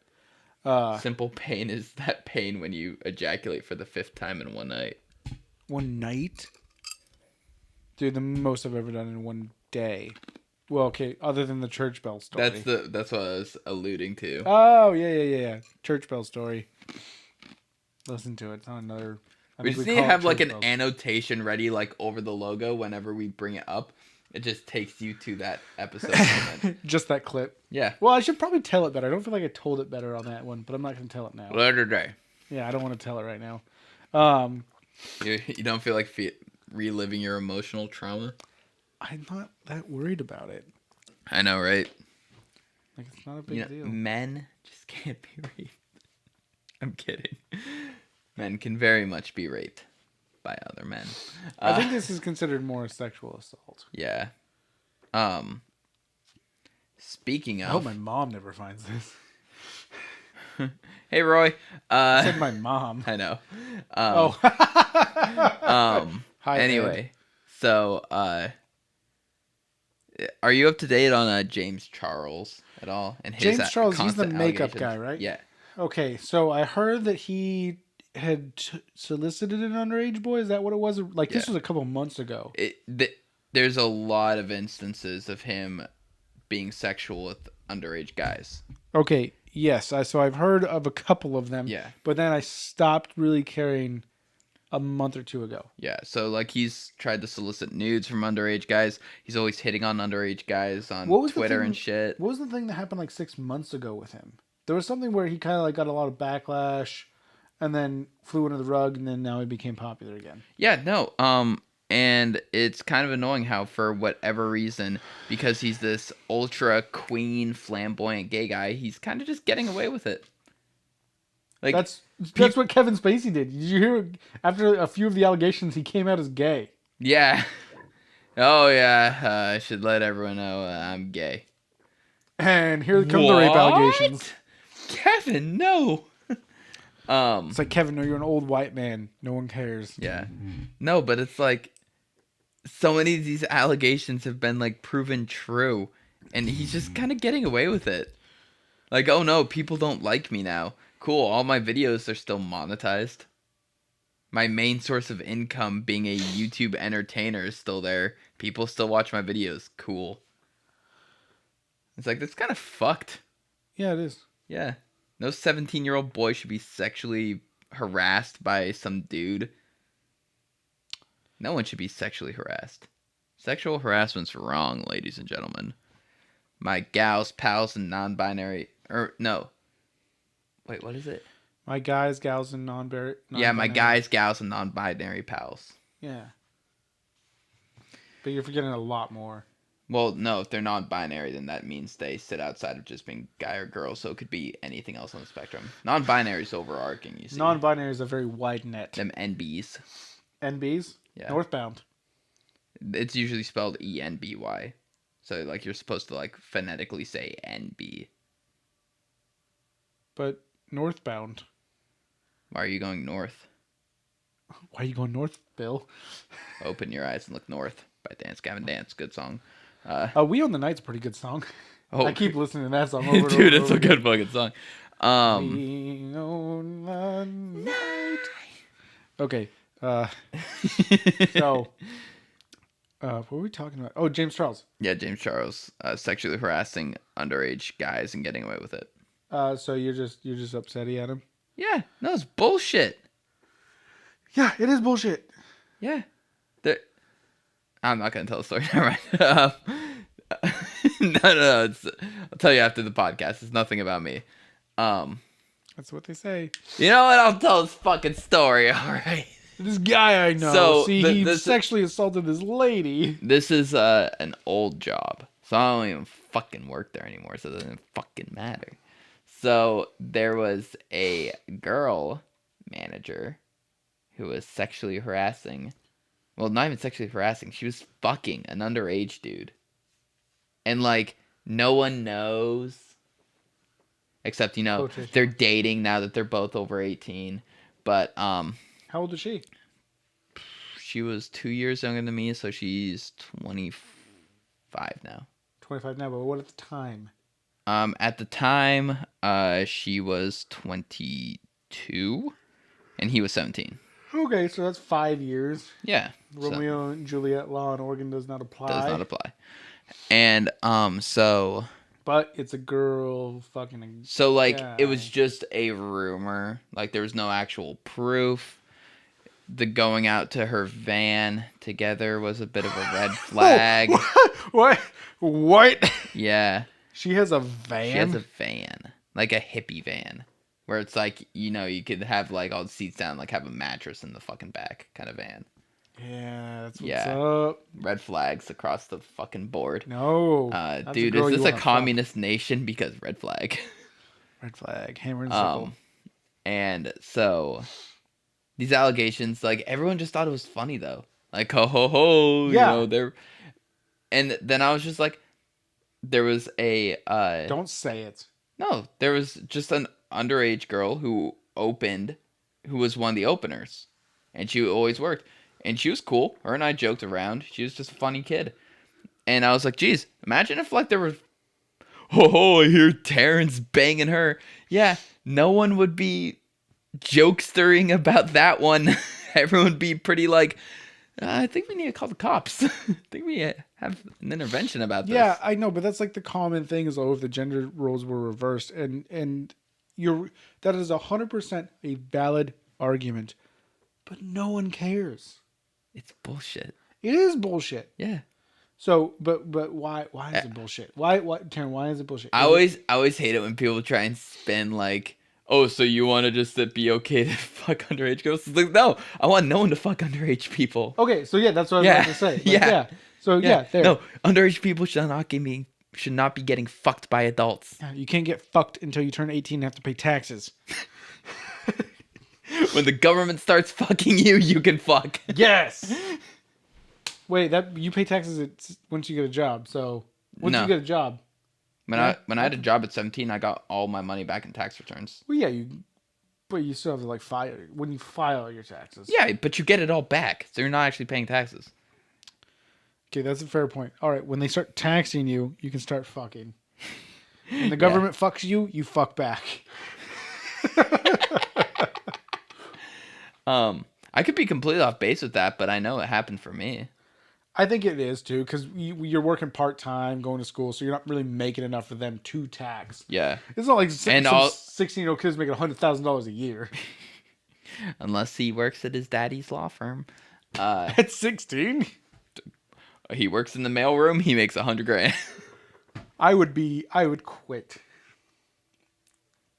B: Simple pain is that pain when you ejaculate for the 5th time in one night.
A: One night? Dude, the most I've ever done in one day. Well, okay, other than the church bell story.
B: That's what I was alluding to.
A: Oh, yeah. Church bell story. Listen to it. It's on another...
B: We just need to have like an annotation ready like over the logo whenever we bring it up. It just takes you to that episode moment.
A: Just that clip.
B: Yeah.
A: Well, I should probably tell it better. I don't feel like I told it better on that one, but I'm not going to tell it now.
B: Later day.
A: Yeah, I don't want to tell it right now.
B: You don't feel like reliving your emotional trauma?
A: I'm not that worried about it.
B: I know, right?
A: Like, it's not a big deal.
B: Men just can't be raped. I'm kidding. Men can very much be raped by other men.
A: I think this is considered more sexual assault.
B: Yeah. Speaking of...
A: I hope my mom never finds this.
B: Hey, Roy.
A: I said my mom.
B: I know.
A: Hi,
B: anyway,
A: Ed.
B: so are you up to date on James Charles at all? And his
A: James Charles, he's the
B: constant
A: makeup
B: allegations?
A: guy, right?
B: Yeah.
A: Okay, so I heard that he had solicited an underage boy. Is that what it was? Like, this
B: Yeah.
A: was a couple months ago.
B: There's a lot of instances of him being sexual with underage guys.
A: Okay, yes. So I've heard of a couple of them.
B: Yeah.
A: But then I stopped really caring a month or two ago.
B: Yeah, so like he's tried to solicit nudes from underage guys. He's always hitting on underage guys on Twitter and shit.
A: What was the thing that happened like 6 months ago with him? There was something where he kind of like got a lot of backlash, and then flew under the rug, and then now he became popular again.
B: Yeah, no. And it's kind of annoying how, for whatever reason, because he's this ultra queen, flamboyant gay guy, he's kind of just getting away with it. Like
A: That's what Kevin Spacey did. Did you hear? After a few of the allegations, he came out as gay.
B: Yeah. Oh yeah. I should let everyone know I'm gay.
A: And here come the rape allegations.
B: Kevin, no.
A: It's like, Kevin, no, you're an old white man. No one cares.
B: Yeah. No, but it's like so many of these allegations have been like proven true, and he's just kind of getting away with it. Like, oh no, people don't like me now. Cool, all my videos are still monetized. My main source of income being a YouTube entertainer is still there. People still watch my videos. Cool. It's like, that's kind of fucked.
A: Yeah, it is.
B: Yeah. No 17-year-old boy should be sexually harassed by some dude. No one should be sexually harassed. Sexual harassment's wrong, ladies and gentlemen. My gals, pals, and non-binary... no. Wait, what is it?
A: My guys, gals, and non-binary.
B: Yeah, my guys, gals, and non-binary pals.
A: Yeah. But you're forgetting a lot more.
B: Well, no, if they're non-binary, then that means they sit outside of just being guy or girl, so it could be anything else on the spectrum. Non-binary is overarching, you see.
A: Non-binary is a very wide net.
B: Them NBs.
A: NBs?
B: Yeah.
A: Northbound.
B: It's usually spelled ENBY. So, like, you're supposed to, like, phonetically say NB.
A: But northbound.
B: Why are you going north?
A: Why are you going north, Bill?
B: Open your eyes and look north by Dance Gavin Dance. Good song.
A: We Own the Night's a pretty good song.
B: Oh,
A: I keep listening to that song over and
B: dude,
A: over.
B: it's a good fucking song.
A: We own the night. Okay. So, what were we talking about? Oh, James Charles.
B: Yeah, James Charles sexually harassing underage guys and getting away with it.
A: So you're just upsetty at him?
B: Yeah, no, it's bullshit.
A: Yeah, it is bullshit.
B: Yeah. I'm not going to tell the story. Never mind. No. I'll tell you after the podcast. It's nothing about me.
A: That's what they say.
B: You know what? I'll tell this fucking story, alright?
A: This guy I know.
B: So,
A: See, he sexually assaulted this lady.
B: This is an old job, so I don't even fucking work there anymore, so it doesn't fucking matter. So there was a girl manager who was sexually harassing. Well, not even sexually harassing. She was fucking an underage dude. And, like, no one knows. Except, they're dating now that they're both over 18. But,
A: How old is she?
B: She was 2 years younger than me, so she's 25 now.
A: 25 now, but what at the time?
B: At the time, she was 22, and he was 17.
A: Okay, so that's 5 years.
B: Yeah.
A: Romeo and Juliet law in Oregon does not apply.
B: Does not apply. And, so...
A: But it's a girl fucking a
B: So, like,
A: guy.
B: it was just a rumor. Like, there was no actual proof. The going out to her van together was a bit of a red flag.
A: What?
B: Yeah.
A: She has a van?
B: She has a van. Like a hippie van. Where it's like, you could have, like, all the seats down, like, have a mattress in the fucking back kind of van.
A: Yeah, that's what's up.
B: Red flags across the fucking board.
A: No.
B: Dude, is this a communist nation? Because red flag.
A: Red flag. Hammer and sickle.
B: And so, these allegations, like, everyone just thought it was funny, though. Like, ho, ho, ho.
A: Yeah.
B: They're... And then I was just like, there was a...
A: Don't say it.
B: No, there was just an underage girl who was one of the openers. And she always worked. And she was cool. Her and I joked around. She was just a funny kid. And I was like, geez, imagine if, like, there were... Oh, I hear Terrence banging her. Yeah, no one would be jokestering about that one. Everyone would be pretty like, I think we need to call the cops. I think we have an intervention about this.
A: Yeah, I know, but that's like the common thing is, if the gender roles were reversed. And that is 100% a valid argument. But no one cares.
B: It's bullshit.
A: It is bullshit.
B: Yeah.
A: So, but why is it bullshit? Why Taryn, why is it bullshit?
B: I always hate it when people try and spin like, oh, so you want to just be okay to fuck underage girls? It's like, no, I want no one to fuck underage people.
A: Okay, so yeah, that's what I was about to say. Like,
B: yeah.
A: So yeah, there.
B: No, underage people should not be getting fucked by adults.
A: Yeah, you can't get fucked until you turn 18 and have to pay taxes.
B: When the government starts fucking you, you can fuck.
A: Yes. Wait, that you pay taxes once you get a job. So once you get a job,
B: when I had a job at 17, I got all my money back in tax returns.
A: Well, yeah, but you still have to file when you file your taxes.
B: Yeah, but you get it all back, so you're not actually paying taxes.
A: Okay, that's a fair point. All right, when they start taxing you, you can start fucking. When the government fucks you, you fuck back.
B: I could be completely off base with that, but I know it happened for me.
A: I think it is too, because you're working part time, going to school, so you're not really making enough for them to tax.
B: Yeah,
A: it's not like some 16-year-old kids making $100,000 a year.
B: Unless he works at his daddy's law firm.
A: At 16,
B: he works in the mailroom. He makes $100,000.
A: I would quit.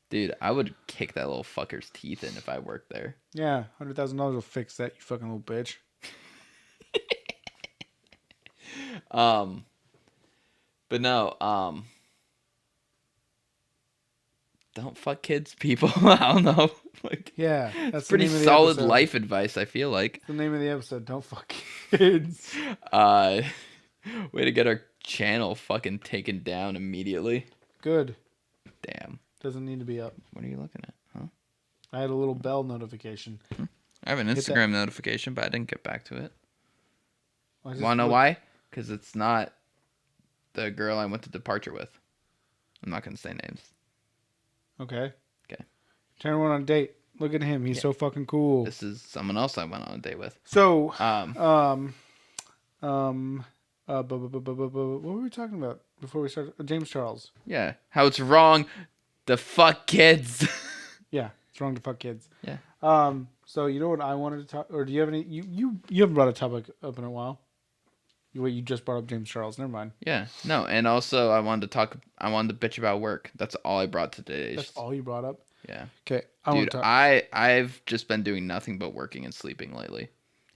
B: Dude, I would kick that little fucker's teeth in if I worked there.
A: Yeah, $100,000 will fix that, you fucking little bitch.
B: But no, don't fuck kids, people. I don't know.
A: Yeah, that's
B: pretty solid life advice, I feel like.
A: That's the name of the episode. Don't fuck kids.
B: Way to get our channel fucking taken down immediately.
A: Good.
B: Damn.
A: Doesn't need to be up.
B: What are you looking at? Huh?
A: I had a little bell notification.
B: I have an Instagram notification, but I didn't get back to it. Want to know
A: look.
B: why? Because it's not the girl I went to departure with. I'm not going to say names.
A: Okay.
B: Okay.
A: Turn one on a date. Look at him. He's so fucking cool.
B: This is someone else I went on a date with.
A: So, what were we talking about before we started? James Charles.
B: Yeah. How it's wrong to fuck kids.
A: Yeah, it's wrong to fuck kids.
B: Yeah.
A: So you know what I wanted to talk, or do you have any? You haven't brought a topic up in a while. You just brought up James Charles. Never mind.
B: Yeah. No, and also I wanted to bitch about work. That's all I brought today.
A: That's all you brought up.
B: Yeah.
A: Okay, I
B: Dude,
A: want to talk.
B: I've just been doing nothing but working and sleeping lately,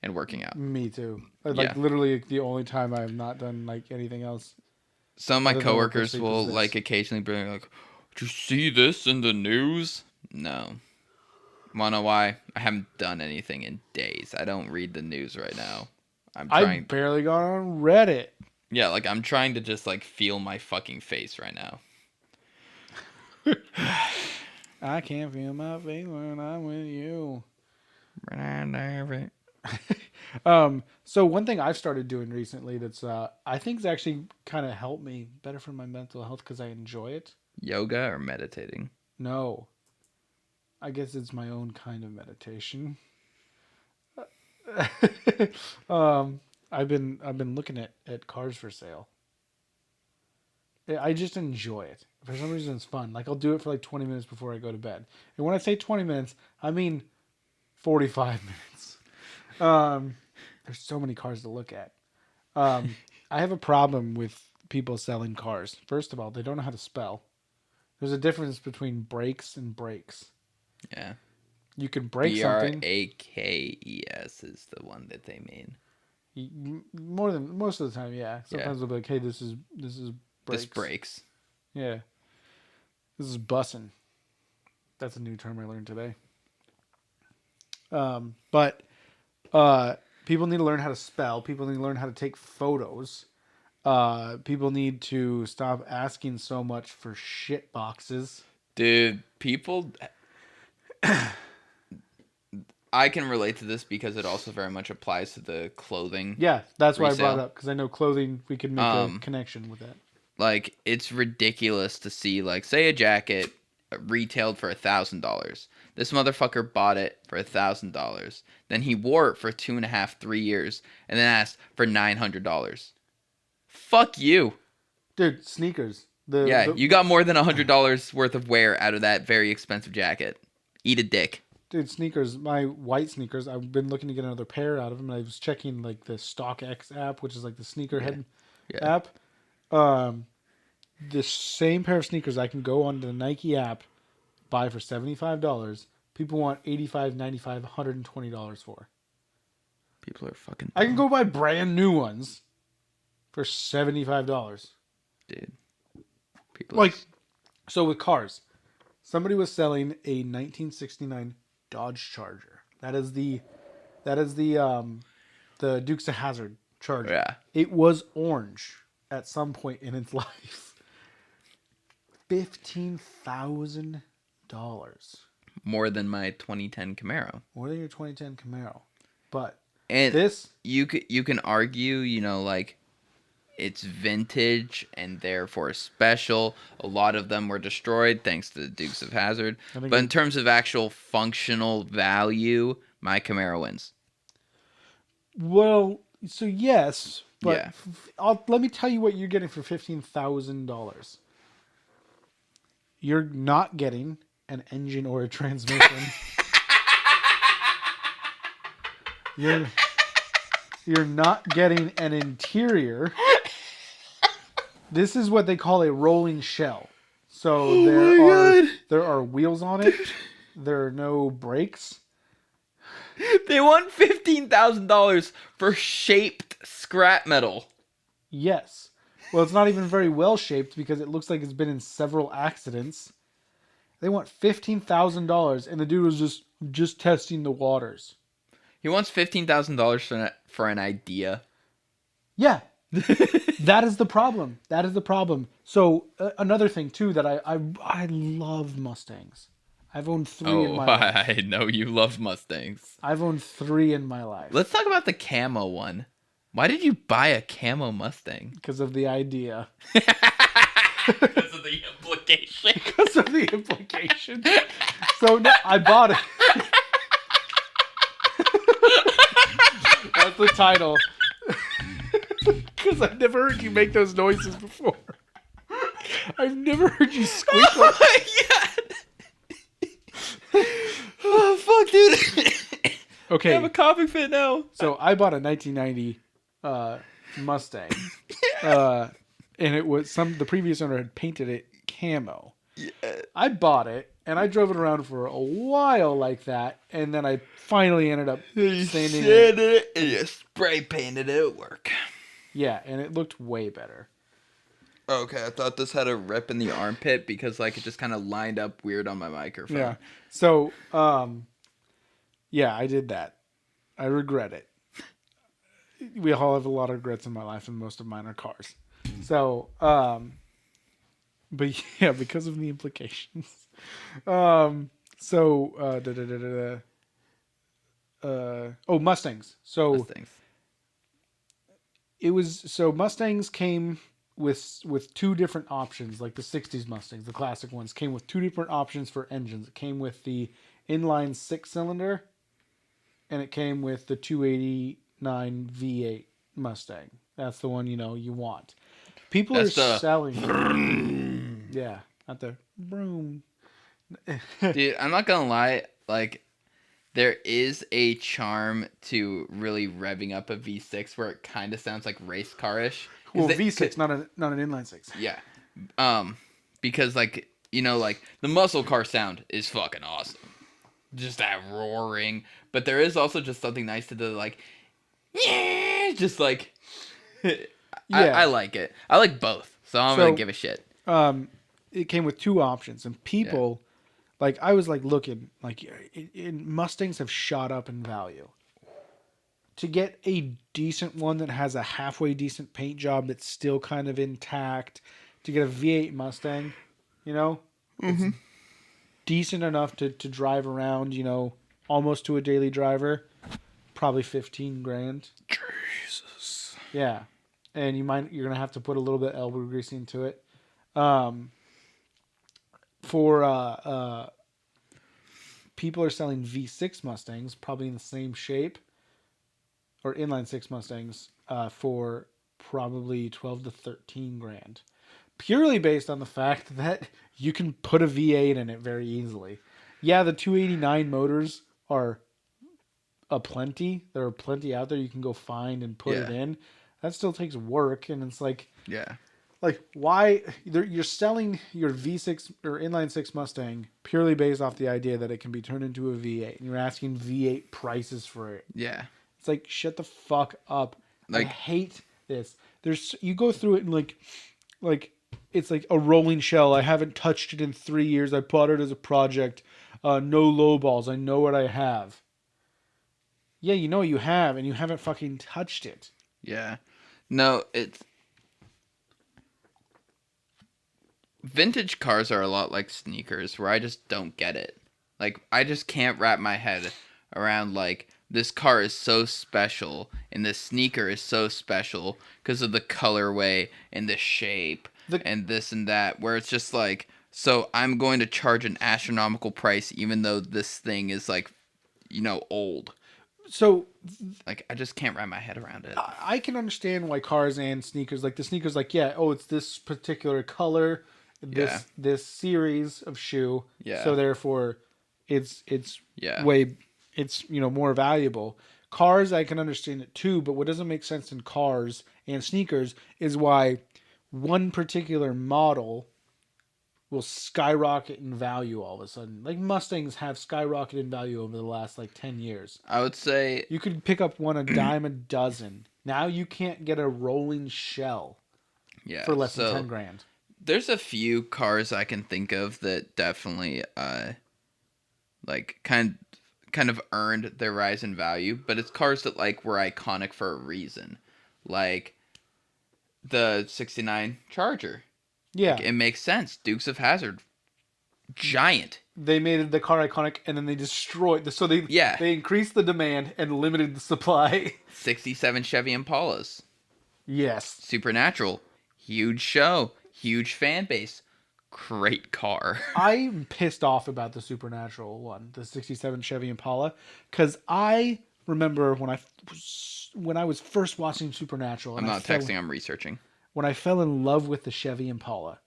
B: and working out.
A: Me too.
B: Yeah.
A: Like literally the only time I have not done like anything else
B: Some of my
A: other than work or
B: coworkers
A: sleep is
B: will
A: this.
B: like occasionally be like, "Did you see this in the news?" No. Wanna know why? I haven't done anything in days. I don't read the news right now. I'm
A: I
B: trying.
A: barely got on Reddit.
B: Yeah, like I'm trying to just like feel my fucking face right now.
A: I can't feel my face when I'm with you. So one thing I've started doing recently that's I think's actually kind of helped me better for my mental health because I enjoy it.
B: Yoga or meditating?
A: No, I guess it's my own kind of meditation. um, I've been looking at cars for sale. I just enjoy it. For some reason, it's fun. Like I'll do it for like 20 minutes before I go to bed. And when I say 20 minutes, I mean 45 minutes. There's so many cars to look at. I have a problem with people selling cars. First of all, they don't know how to spell. There's a difference between brakes and brakes.
B: Yeah.
A: You can break something.
B: Brakes is the one that they mean.
A: More than most of the time, yeah. Sometimes they'll be like, "Hey, this is brakes."
B: This breaks.
A: Yeah, this is bussing. That's a new term I learned today. But people need to learn how to spell. People need to learn how to take photos. People need to stop asking so much for shit boxes.
B: Dude, people. I can relate to this because it also very much applies to the clothing.
A: Yeah, that's why I
B: resale.
A: brought it up because I know clothing. We can make a connection with that.
B: Like, it's ridiculous to see, like, say a jacket retailed for $1,000. This motherfucker bought it for $1,000. Then he wore it for 2.5, 3 years, and then asked for $900. Fuck you.
A: Dude, sneakers.
B: You got more than $100 worth of wear out of that very expensive jacket. Eat a dick.
A: Dude, sneakers. My white sneakers. I've been looking to get another pair out of them. And I was checking like the StockX app, which is like the sneakerhead app. The same pair of sneakers I can go on the Nike app, buy for $75. People want $85, $95, $120 for.
B: People are fucking dumb.
A: I can go buy brand new ones for $75.
B: Dude.
A: So with cars, somebody was selling a 1969 Dodge Charger. That is the Dukes of Hazzard Charger.
B: Yeah.
A: It was orange at some point in its life. $15,000.
B: More than my 2010 Camaro.
A: More than your 2010 Camaro. But
B: And
A: this,
B: you can argue, like, it's vintage and therefore special. A lot of them were destroyed thanks to the Dukes of Hazzard. But in terms of actual functional value, my Camaro wins.
A: well, so yes, but let me tell you what you're getting for $15,000. You're not getting an engine or a transmission. You're not getting an interior. This is what they call a rolling shell. So there are wheels on it. There are no brakes.
B: They want $15,000 for shaped scrap metal.
A: Yes. Well, it's not even very well shaped because it looks like it's been in several accidents. They want $15,000, and the dude was just testing the waters.
B: He wants $15,000 for an idea.
A: Yeah. That is the problem. That is the problem. So another thing too that I love Mustangs. I've owned 3 in my life.
B: I know you love Mustangs.
A: I've owned 3 in my life.
B: Let's talk about the camo one. Why did you buy a camo Mustang?
A: Because of the idea.
B: Because of the implication.
A: Because of the implication. So no, I bought it. That's the title. Because I've never heard you make those noises before. I've never heard you squeak.
B: Oh my god! Oh fuck, dude!
A: Okay.
B: I have a coughing fit now.
A: So I bought a 1990 Mustang, and it was the previous owner had painted it camo.
B: Yeah.
A: I bought it, And I drove it around for a while like that, and then I finally ended up
B: You
A: sanding
B: sanded
A: it.
B: it and you spray painted it at work.
A: Yeah, and it looked way better.
B: Okay, I thought this had a rip in the armpit because like it just kind of lined up weird on my microphone.
A: Yeah. So, yeah, I did that. I regret it. We all have a lot of regrets in my life, and most of mine are cars. So, but yeah, because of the implications. So, Mustangs. So
B: Mustangs.
A: it was Mustangs came with two different options, like the '60s Mustangs, the classic ones, came with two different options for engines. It came with the inline 6-cylinder, and it came with the 289 V8 Mustang. That's the one you want. People
B: That's
A: are
B: the
A: selling. Yeah, not the broom.
B: dude. I'm not gonna lie. Like, there is a charm to really revving up a V6 where it kind of sounds like race car-ish.
A: Well, V6, not an inline six.
B: Yeah. Because like like the muscle car sound is fucking awesome. Just that roaring, but there is also just something nice to the like, yeah, just like. I like it. I like both, so I'm gonna give a shit.
A: It came with two options, and people, like I was like looking, like Mustangs have shot up in value. To get a decent one that has a halfway decent paint job that's still kind of intact, to get a V8 Mustang, it's decent enough to drive around, almost to a daily driver, probably 15 grand.
B: Jesus.
A: Yeah. And you're gonna have to put a little bit of elbow grease into it. For people are selling V6 Mustangs, probably in the same shape, or inline 6 Mustangs, for probably 12 to 13 grand, purely based on the fact that you can put a V8 in it very easily. Yeah, the 289 motors are aplenty. There are plenty out there you can go find and put it in. That still takes work, and it's like, why you're selling your V6 or inline 6 Mustang purely based off the idea that it can be turned into a V8, and you're asking V8 prices for it.
B: Yeah.
A: It's like, shut the fuck up.
B: Like,
A: I hate this. You go through it and like it's like a rolling shell. I haven't touched it in 3 years. I bought it as a project. No low balls. I know what I have. Yeah, you know what you have, and you haven't fucking touched it.
B: Yeah. No, it's... Vintage cars are a lot like sneakers, where I just don't get it. Like, I just can't wrap my head around, like, this car is so special, and this sneaker is so special because of the colorway and the shape and this and that, where it's just like, so I'm going to charge an astronomical price even though this thing is, like, old.
A: So,
B: like, I just can't wrap my head around it.
A: I can understand why cars and sneakers, like the sneakers, like, it's this particular color, this series of shoe, so therefore it's way, it's more valuable. Cars, I can understand it too, but what doesn't make sense in cars and sneakers is why one particular model will skyrocket in value all of a sudden. Like Mustangs have skyrocketed in value over the last 10 years.
B: I would say
A: you could pick up one a dime a dozen. Now you can't get a rolling shell for less than 10 grand.
B: There's a few cars I can think of that definitely kind of earned their rise in value, but it's cars that were iconic for a reason. Like the 69 Charger.
A: Yeah.
B: It makes sense. Dukes of Hazzard. Giant.
A: They made the car iconic and then they destroyed they increased the demand and limited the supply.
B: 67 Chevy Impalas.
A: Yes.
B: Supernatural. Huge show. Huge fan base. Great car.
A: I'm pissed off about the Supernatural one, the 67 Chevy Impala, because I remember when I was first watching Supernatural.
B: I'm not texting, I'm researching.
A: When I fell in love with the Chevy Impala,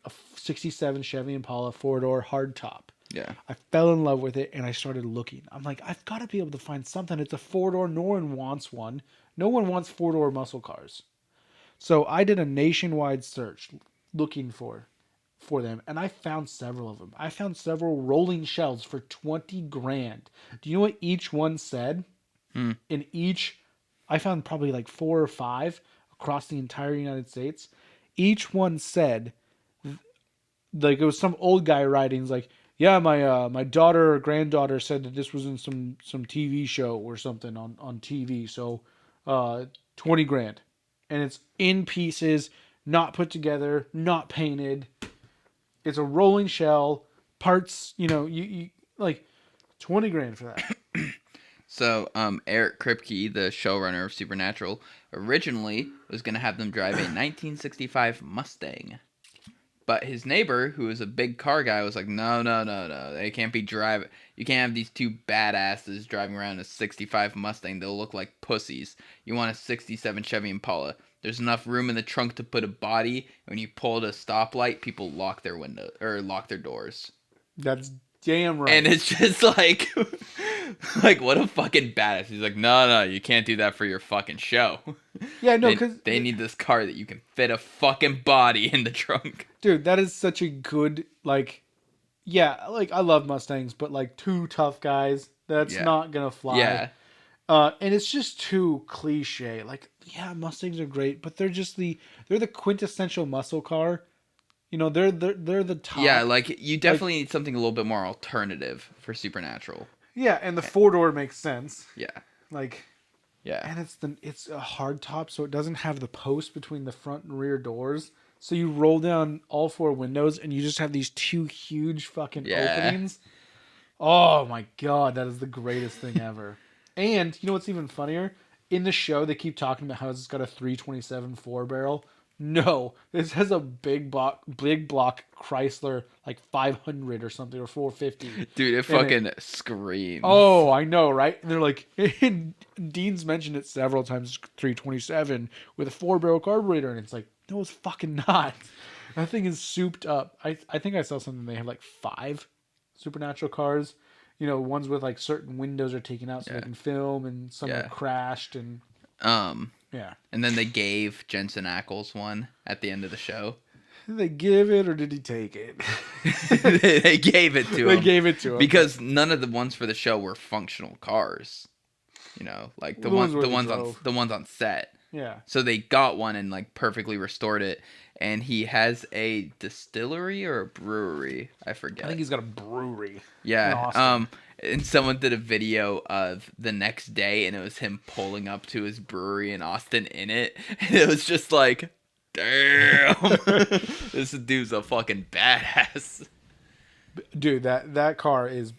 A: a 67 Chevy Impala 4-door hardtop.
B: Yeah.
A: I fell in love with it and I started looking. I'm like, I've got to be able to find something. It's a 4-door. No one wants one. No one wants 4-door muscle cars. So I did a nationwide search looking for for them, and I found several of them. I found several rolling shells for 20 grand. Do you know what each one said?
B: Hmm.
A: In each, I found probably like 4 or 5 across the entire United States. Each one said, like, it was some old guy writing, he's like, yeah, my daughter or granddaughter said that this was in some TV show or something on TV, so 20 grand. And it's in pieces, not put together, not painted. It's a rolling shell, parts, you like 20 grand for that.
B: So, Eric Kripke, the showrunner of Supernatural, originally was going to have them drive a 1965 Mustang. But his neighbor, who was a big car guy, was like, no, no, no, no. They can't be driving. You can't have these two badasses driving around a 65 Mustang. They'll look like pussies. You want a 67 Chevy Impala. There's enough room in the trunk to put a body. When you pull at a stoplight, people lock their window or lock their doors.
A: That's damn right.
B: And it's just like, like, what a fucking badass. He's like, no, no, you can't do that for your fucking show.
A: Yeah, no, because
B: they need this car that you can fit a fucking body in the trunk.
A: dude, that is such a good, like, yeah, like, I love Mustangs, but like two tough guys, that's not gonna fly.
B: Yeah.
A: And it's just too cliche. Like, yeah, Mustangs are great, but they're the quintessential muscle car. They're the top.
B: Yeah, like, you definitely need something a little bit more alternative for Supernatural.
A: Yeah, and the 4-door makes sense.
B: Yeah.
A: Like,
B: Yeah.
A: and it's a hard top, so it doesn't have the post between the front and rear doors. So you roll down all 4 windows, and you just have these 2 huge fucking openings. Oh my god, that is the greatest thing ever. And you know what's even funnier? In the show, they keep talking about how it's got a 327 4-barrel. No, this has a big block Chrysler, like 500 or something, or 450.
B: Dude, it fucking screams.
A: Oh, I know, right? And they're like, and Dean's mentioned it several times, 327 with a 4-barrel carburetor, and it's like, no, it's fucking not. That thing is souped up. I think I saw something, they have like 5 Supernatural cars. Ones with like certain windows are taken out so they can film, and some are crashed, and yeah.
B: And then they gave Jensen Ackles one at the end of the show.
A: Did they give it or did he take it?
B: They gave it to him.
A: They gave it to him
B: because none of the ones for the show were functional cars. Like the ones on set.
A: Yeah.
B: So they got one and like perfectly restored it. And he has a distillery or a brewery. I forget.
A: I think he's got a brewery.
B: Yeah. And someone did a video of the next day, and it was him pulling up to his brewery in Austin in it. And it was just like, damn, this dude's a fucking badass.
A: Dude, that car is,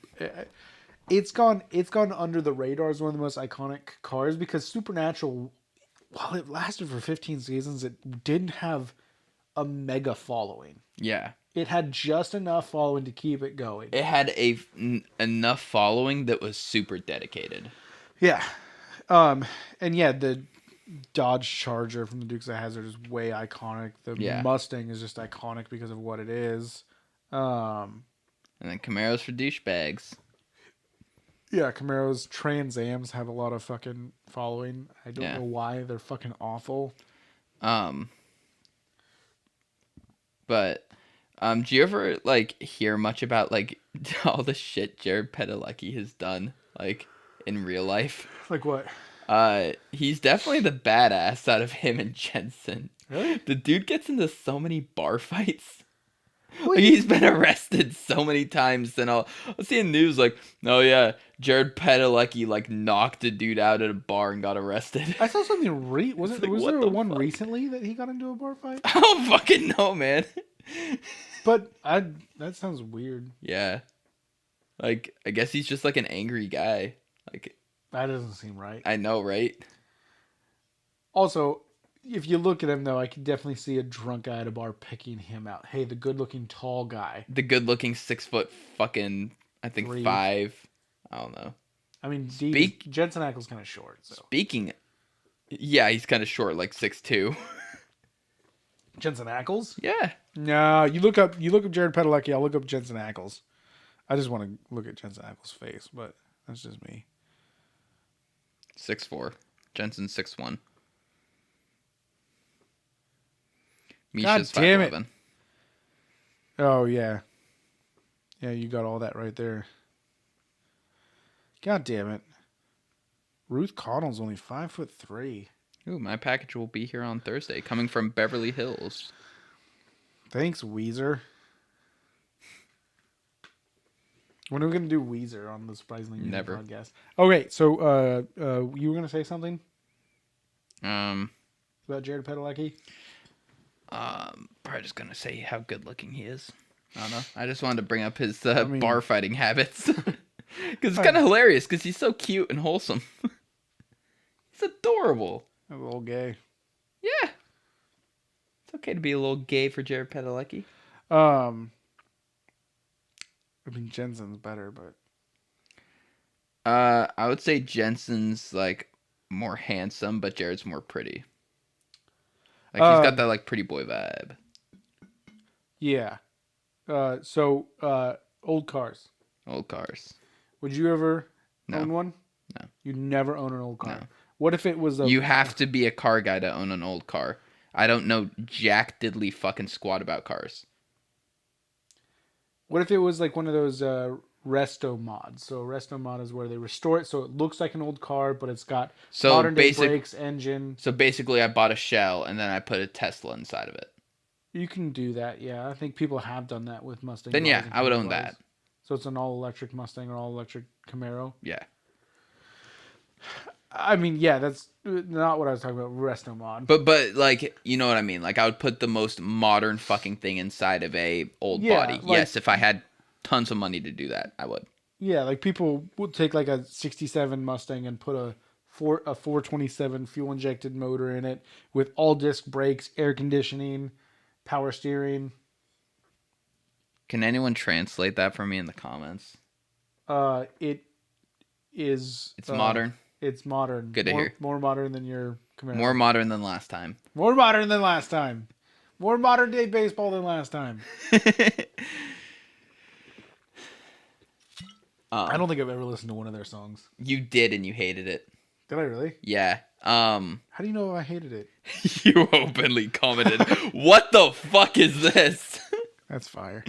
A: it's gone under the radar as one of the most iconic cars, because Supernatural, while it lasted for 15 seasons, it didn't have a mega following.
B: Yeah.
A: It had just enough following to keep it going.
B: It had enough following that was super dedicated.
A: Yeah. And yeah, the Dodge Charger from the Dukes of Hazzard is way iconic. The Mustang is just iconic because of what it is.
B: And then Camaros for douchebags.
A: Yeah, Camaros, Trans Ams have a lot of fucking following. I don't know why. They're fucking awful.
B: But do you ever like hear much about like all the shit Jared Padalecki has done like in real life?
A: Like what?
B: He's definitely the badass out of him and Jensen.
A: Really?
B: The dude gets into so many bar fights. Like, he's been arrested so many times, and I'll see in news like, oh yeah, Jared Padalecki like knocked a dude out at a bar and got arrested.
A: I saw something was
B: Like,
A: there one
B: fuck?
A: recently that he got into a bar fight?
B: I don't fucking know, man.
A: But that sounds weird.
B: Yeah. Like, I guess he's just like an angry guy. Like,
A: That doesn't seem right.
B: I know, right?
A: Also, if you look at him, though, I can definitely see a drunk guy at a bar picking him out. Hey, the good-looking tall guy.
B: The good-looking 6 foot fucking, I think
A: 3.
B: 5. I don't know.
A: I mean, Jensen Ackles kind of short. So
B: Speaking, yeah, he's kind of short, like 6'2".
A: Jensen Ackles?
B: Yeah.
A: No, you look up Jared Padalecki. I'll look up Jensen Ackles. I just want to look at Jensen Ackles' face, but that's just me.
B: 6'4". Jensen's 6'1".
A: God
B: Misha's
A: damn it.
B: 5'11".
A: Oh yeah, yeah. You got all that right there. God damn it. Ruth Connell's only 5'3".
B: Ooh, my package will be here on Thursday, coming from Beverly Hills.
A: Thanks, Weezer. When are we gonna do Weezer on the Surprisingly Music
B: Never.
A: podcast? Okay, so you were gonna say something about Jared Padalecki?
B: Probably just gonna say how good looking he is. I don't know. I just wanted to bring up his
A: mean-
B: bar fighting habits because it's kind of hilarious. Because he's so cute and wholesome. He's adorable.
A: A little gay.
B: Yeah, it's okay to be a little gay for Jared Padalecki.
A: I mean Jensen's better, but
B: I would say Jensen's like more handsome, but Jared's more pretty. Like he's got that like pretty boy vibe.
A: yeah. Old cars.
B: Old cars.
A: Would you ever
B: No.
A: own one?
B: No.
A: You'd never own an old car.
B: No.
A: What if it was a...
B: You have to be a car guy to own an old car. I don't know jack diddly fucking squat about cars.
A: What if it was like one of those resto mods? So a resto mod is where they restore it so it looks like an old car, but it's got modern day brakes, engine.
B: So basically, I bought a shell and then I put a Tesla inside of it.
A: You can do that, yeah. I think people have done that with Mustang.
B: Then yeah,
A: cars and
B: I would
A: Camaro
B: own
A: cars.
B: that.
A: So it's an all-electric Mustang or all-electric Camaro.
B: Yeah.
A: I mean, yeah, that's not what I was talking about. Resto mod.
B: But like, you know what I mean? Like I would put the most modern fucking thing inside of a old body.
A: like-
B: Yes, if I had tons of money to do that, I would.
A: Yeah, like people would take like a '67 Mustang and put a 427 fuel-injected motor in it with all-disc brakes, air conditioning, power steering.
B: Can anyone translate that for me in the comments?
A: It is.
B: It's modern.
A: It's modern.
B: Good to hear.
A: More modern than your Camaro.
B: More modern than last time.
A: More modern than last time. More modern day baseball than last time. I don't think I've ever listened to one of their songs.
B: You did and you hated it.
A: Did I really?
B: Yeah.
A: How do you know I hated it?
B: You openly commented, "What the fuck is this?"
A: That's fire.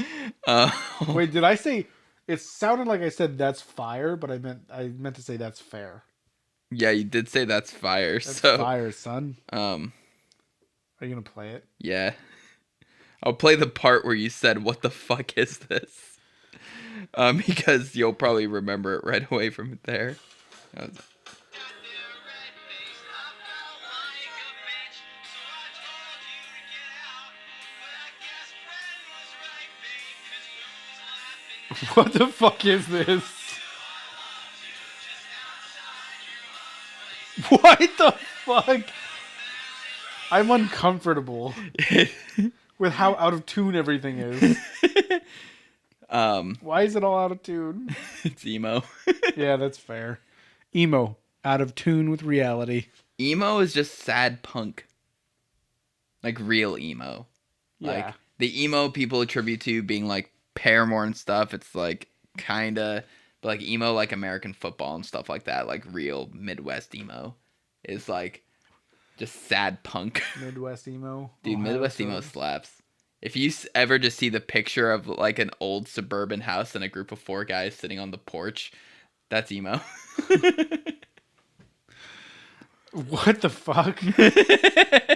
B: Uh,
A: Wait, did I say? It sounded like I said that's fire, but I meant to say that's fair.
B: yeah, you did say that's fire.
A: That's
B: so,
A: fire, son.
B: Are
A: Are you gonna play it?
B: yeah. I'll play the part where you said, "What the fuck is this?" Because you'll probably remember it right away from there.
A: What the fuck is this? What the fuck? I'm uncomfortable with how out of tune everything is. Why is it all out of tune?
B: It's emo.
A: Yeah, that's fair. Emo, out of tune with reality.
B: Emo is just sad punk. Like real emo.
A: Yeah.
B: Like the emo people attribute to being like Paramore and stuff. It's like kinda but like emo like American football and stuff like that. Like real Midwest emo is like just sad punk.
A: Midwest emo.
B: Dude,
A: Ohio
B: Midwest emo
A: subs.
B: slaps. If you ever just see the picture of like an old suburban house and a group of 4 guys sitting on the porch, that's emo.
A: What the fuck?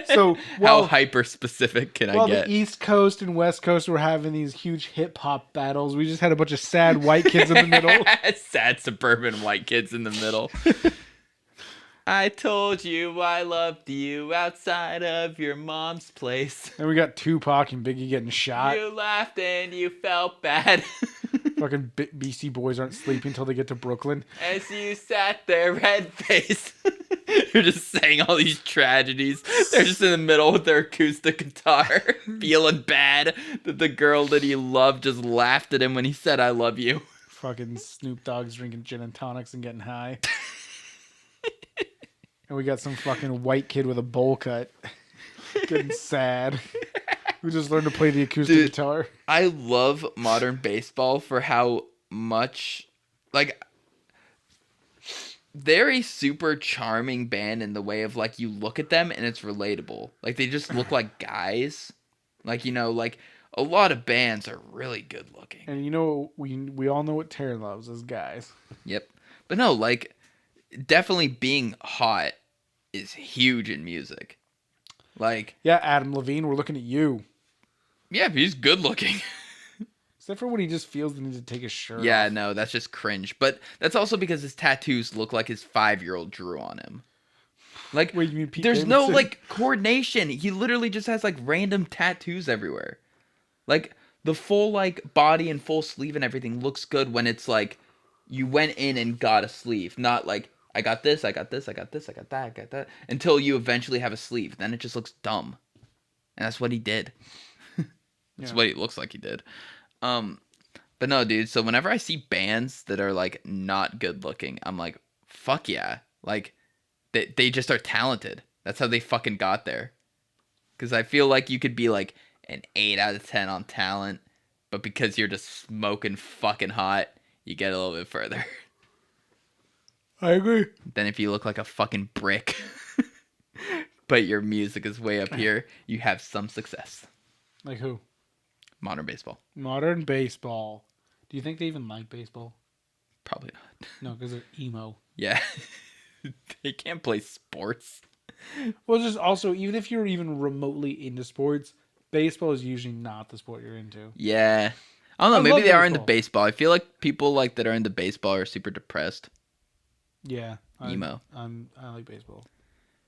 A: So
B: how hyper specific can I
A: while
B: get?
A: the East Coast and West Coast were having these huge hip hop battles, we just had a bunch of sad white kids in the middle.
B: Sad suburban white kids in the middle. I told you I loved you outside of your mom's place.
A: And we got Tupac and Biggie getting shot.
B: You laughed and you felt bad.
A: Fucking BC boys aren't sleeping until they get to Brooklyn.
B: As you sat there, red face. You're just saying all these tragedies. They're just in the middle with their acoustic guitar, feeling bad that the girl that he loved just laughed at him when he said, "I love you."
A: Fucking Snoop Dogg's drinking gin and tonics and getting high. And we got some fucking white kid with a bowl cut getting sad. Who just learned to play the acoustic guitar.
B: I love modern baseball for how much, like, they're a super charming band in the way of, like, you look at them and it's relatable. Like, they just look like guys. Like, you know, like, a lot of bands are really good looking.
A: And you know, we all know what Taryn loves as guys.
B: Yep. But no, like, definitely being hot is huge in music. Like,
A: Yeah, Adam Levine, we're looking at you.
B: yeah, he's good looking.
A: Except for when he just feels the need to take his shirt
B: Yeah,
A: off.
B: no, that's just cringe. But that's also because his tattoos look like his 5-year-old drew on him. Like,
A: Wait, you mean Pete
B: there's no,
A: Davidson?
B: like, coordination. He literally just has, like, random tattoos everywhere. Like, the full, like, body and full sleeve and everything looks good when it's, like, you went in and got a sleeve. Not, like, I got this, I got this, I got this, I got that, I got that. Until you eventually have a sleeve. Then it just looks dumb. And that's what he did. That's what it looks like he did. But no, dude, so whenever I see bands that are, like, not good looking, I'm like, fuck yeah. Like, they just are talented. That's how they fucking got there. Because I feel like you could be, like, an 8 out of 10 on talent, but because you're just smoking fucking hot, you get a little bit further.
A: I agree.
B: Then if you look like a fucking brick, but your music is way up here, you have some success.
A: Like who?
B: Modern baseball.
A: Modern baseball. Do you think they even like baseball?
B: Probably not.
A: No, because they're emo.
B: Yeah. They can't play sports.
A: Well, just also, even if you're even remotely into sports, baseball is usually not the sport you're into.
B: Yeah. I don't know.
A: I
B: Maybe
A: love
B: they are into
A: baseball.
B: baseball. I feel like people like that are into baseball are super depressed.
A: Yeah.
B: Emo.
A: I like baseball.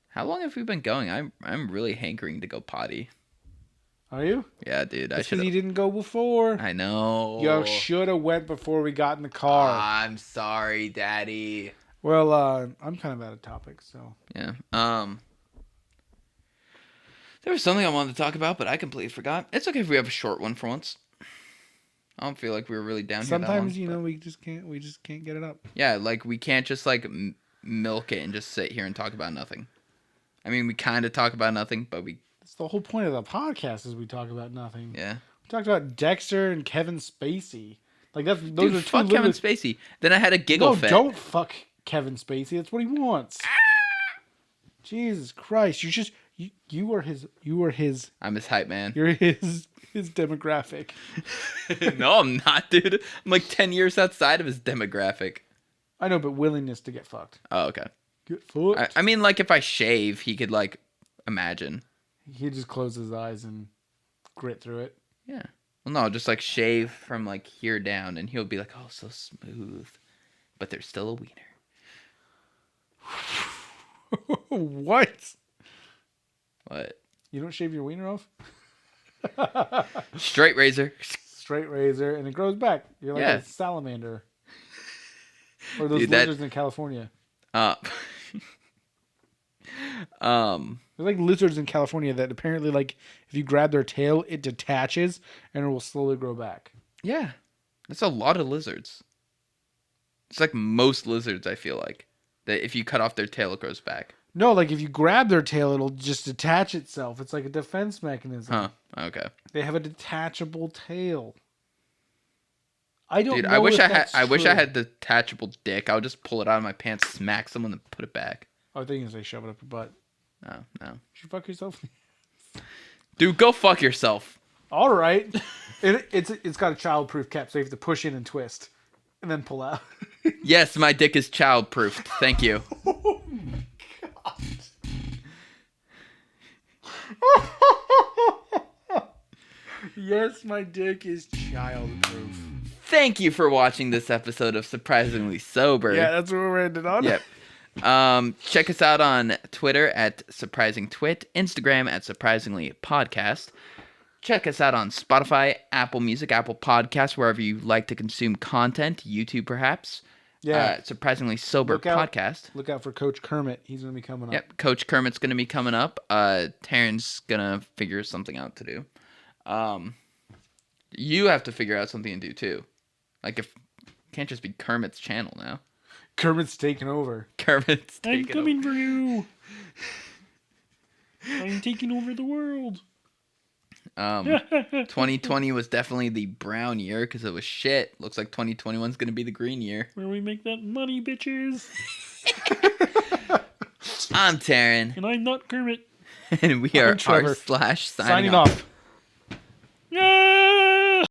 B: How long have we been going? I'm really hankering to go potty.
A: Are you?
B: Yeah, dude. I
A: That's
B: should.
A: because you didn't go before.
B: I know.
A: You should have went before we got in the car.
B: I'm sorry, Daddy.
A: Well, I'm kind of out of topic, so.
B: Yeah. There was something I wanted to talk about, but I completely forgot. It's okay if we have a short one for once. I don't feel like we were really down here that long.
A: Sometimes, you know, we just can't get it up.
B: Yeah, like we can't just like milk it and just sit here and talk about nothing. I mean, we kind of talk about nothing, but we.
A: That's the whole point of the podcast is we talk about nothing.
B: Yeah.
A: We talked about Dexter and Kevin Spacey. Like those
B: Dude,
A: are two
B: fuck Kevin Spacey. Then I had a giggle
A: No,
B: fit.
A: don't fuck Kevin Spacey. That's what he wants. Jesus Christ! You are his.
B: I'm his hype man.
A: You're his demographic.
B: No, I'm not, dude. I'm like 10 years outside of his demographic.
A: I know, but willingness to get fucked.
B: Oh, okay.
A: Get fucked.
B: I mean, like if I shave, he could like imagine.
A: He just close his eyes and grit through it.
B: Yeah. Well, no, just like shave from like here down, and he'll be like, "Oh, so smooth," but there's still a wiener.
A: What?
B: What?
A: You don't shave your wiener off?
B: Straight razor.
A: Straight razor, and it grows back. You're like
B: Yeah.
A: a salamander. Or those
B: Dude, that-
A: lizards in California.
B: Uh,
A: They're like lizards in California that apparently, like, if you grab their tail, it detaches and it will slowly grow back.
B: yeah, that's a lot of lizards. It's like most lizards. I feel like that if you cut off their tail, it grows back.
A: No, like if you grab their tail, it'll just detach itself. It's like a defense mechanism.
B: Huh? Okay.
A: They have a detachable tail. I don't
B: Dude,
A: know.
B: I wish
A: if
B: I had.
A: that's
B: I wish I
A: true.
B: had the detachable dick. I would just pull it out of my pants, smack someone, and put it back.
A: Oh, I think you say shove it up your butt.
B: No, no.
A: Did you fuck yourself?
B: Dude, go fuck yourself.
A: All right. It's got a child-proof cap, so you have to push in and twist, and then pull out.
B: Yes, my dick is child-proofed. Thank you.
A: Oh my god. Yes, my dick is child-proof.
B: Thank you for watching this episode of Surprisingly Sober.
A: Yeah, that's what we're ending on.
B: Yep. Check us out on Twitter at SurprisingTwit, Instagram at SurprisinglyPodcast. Check us out on Spotify, Apple Music, Apple Podcasts, wherever you like to consume content, YouTube perhaps.
A: Yeah.
B: Surprisingly Sober
A: Look out.
B: Podcast.
A: Look out for Coach Kermit. He's going to be coming up.
B: Yep, Coach Kermit's going to be coming up. Taryn's going to figure something out to do. You have to figure out something to do too. Like if can't just be Kermit's channel now.
A: Kermit's taking over.
B: Kermit's
A: I'm
B: taking
A: coming for you. I'm taking over the world.
B: 2020 was definitely the brown year because it was shit. Looks like 2021 is going to be the green year.
A: Where we make that money, bitches.
B: I'm Taryn,
A: And I'm not Kermit.
B: and we
A: I'm
B: are
A: Trevor.
B: r//
A: Signing off. Yay!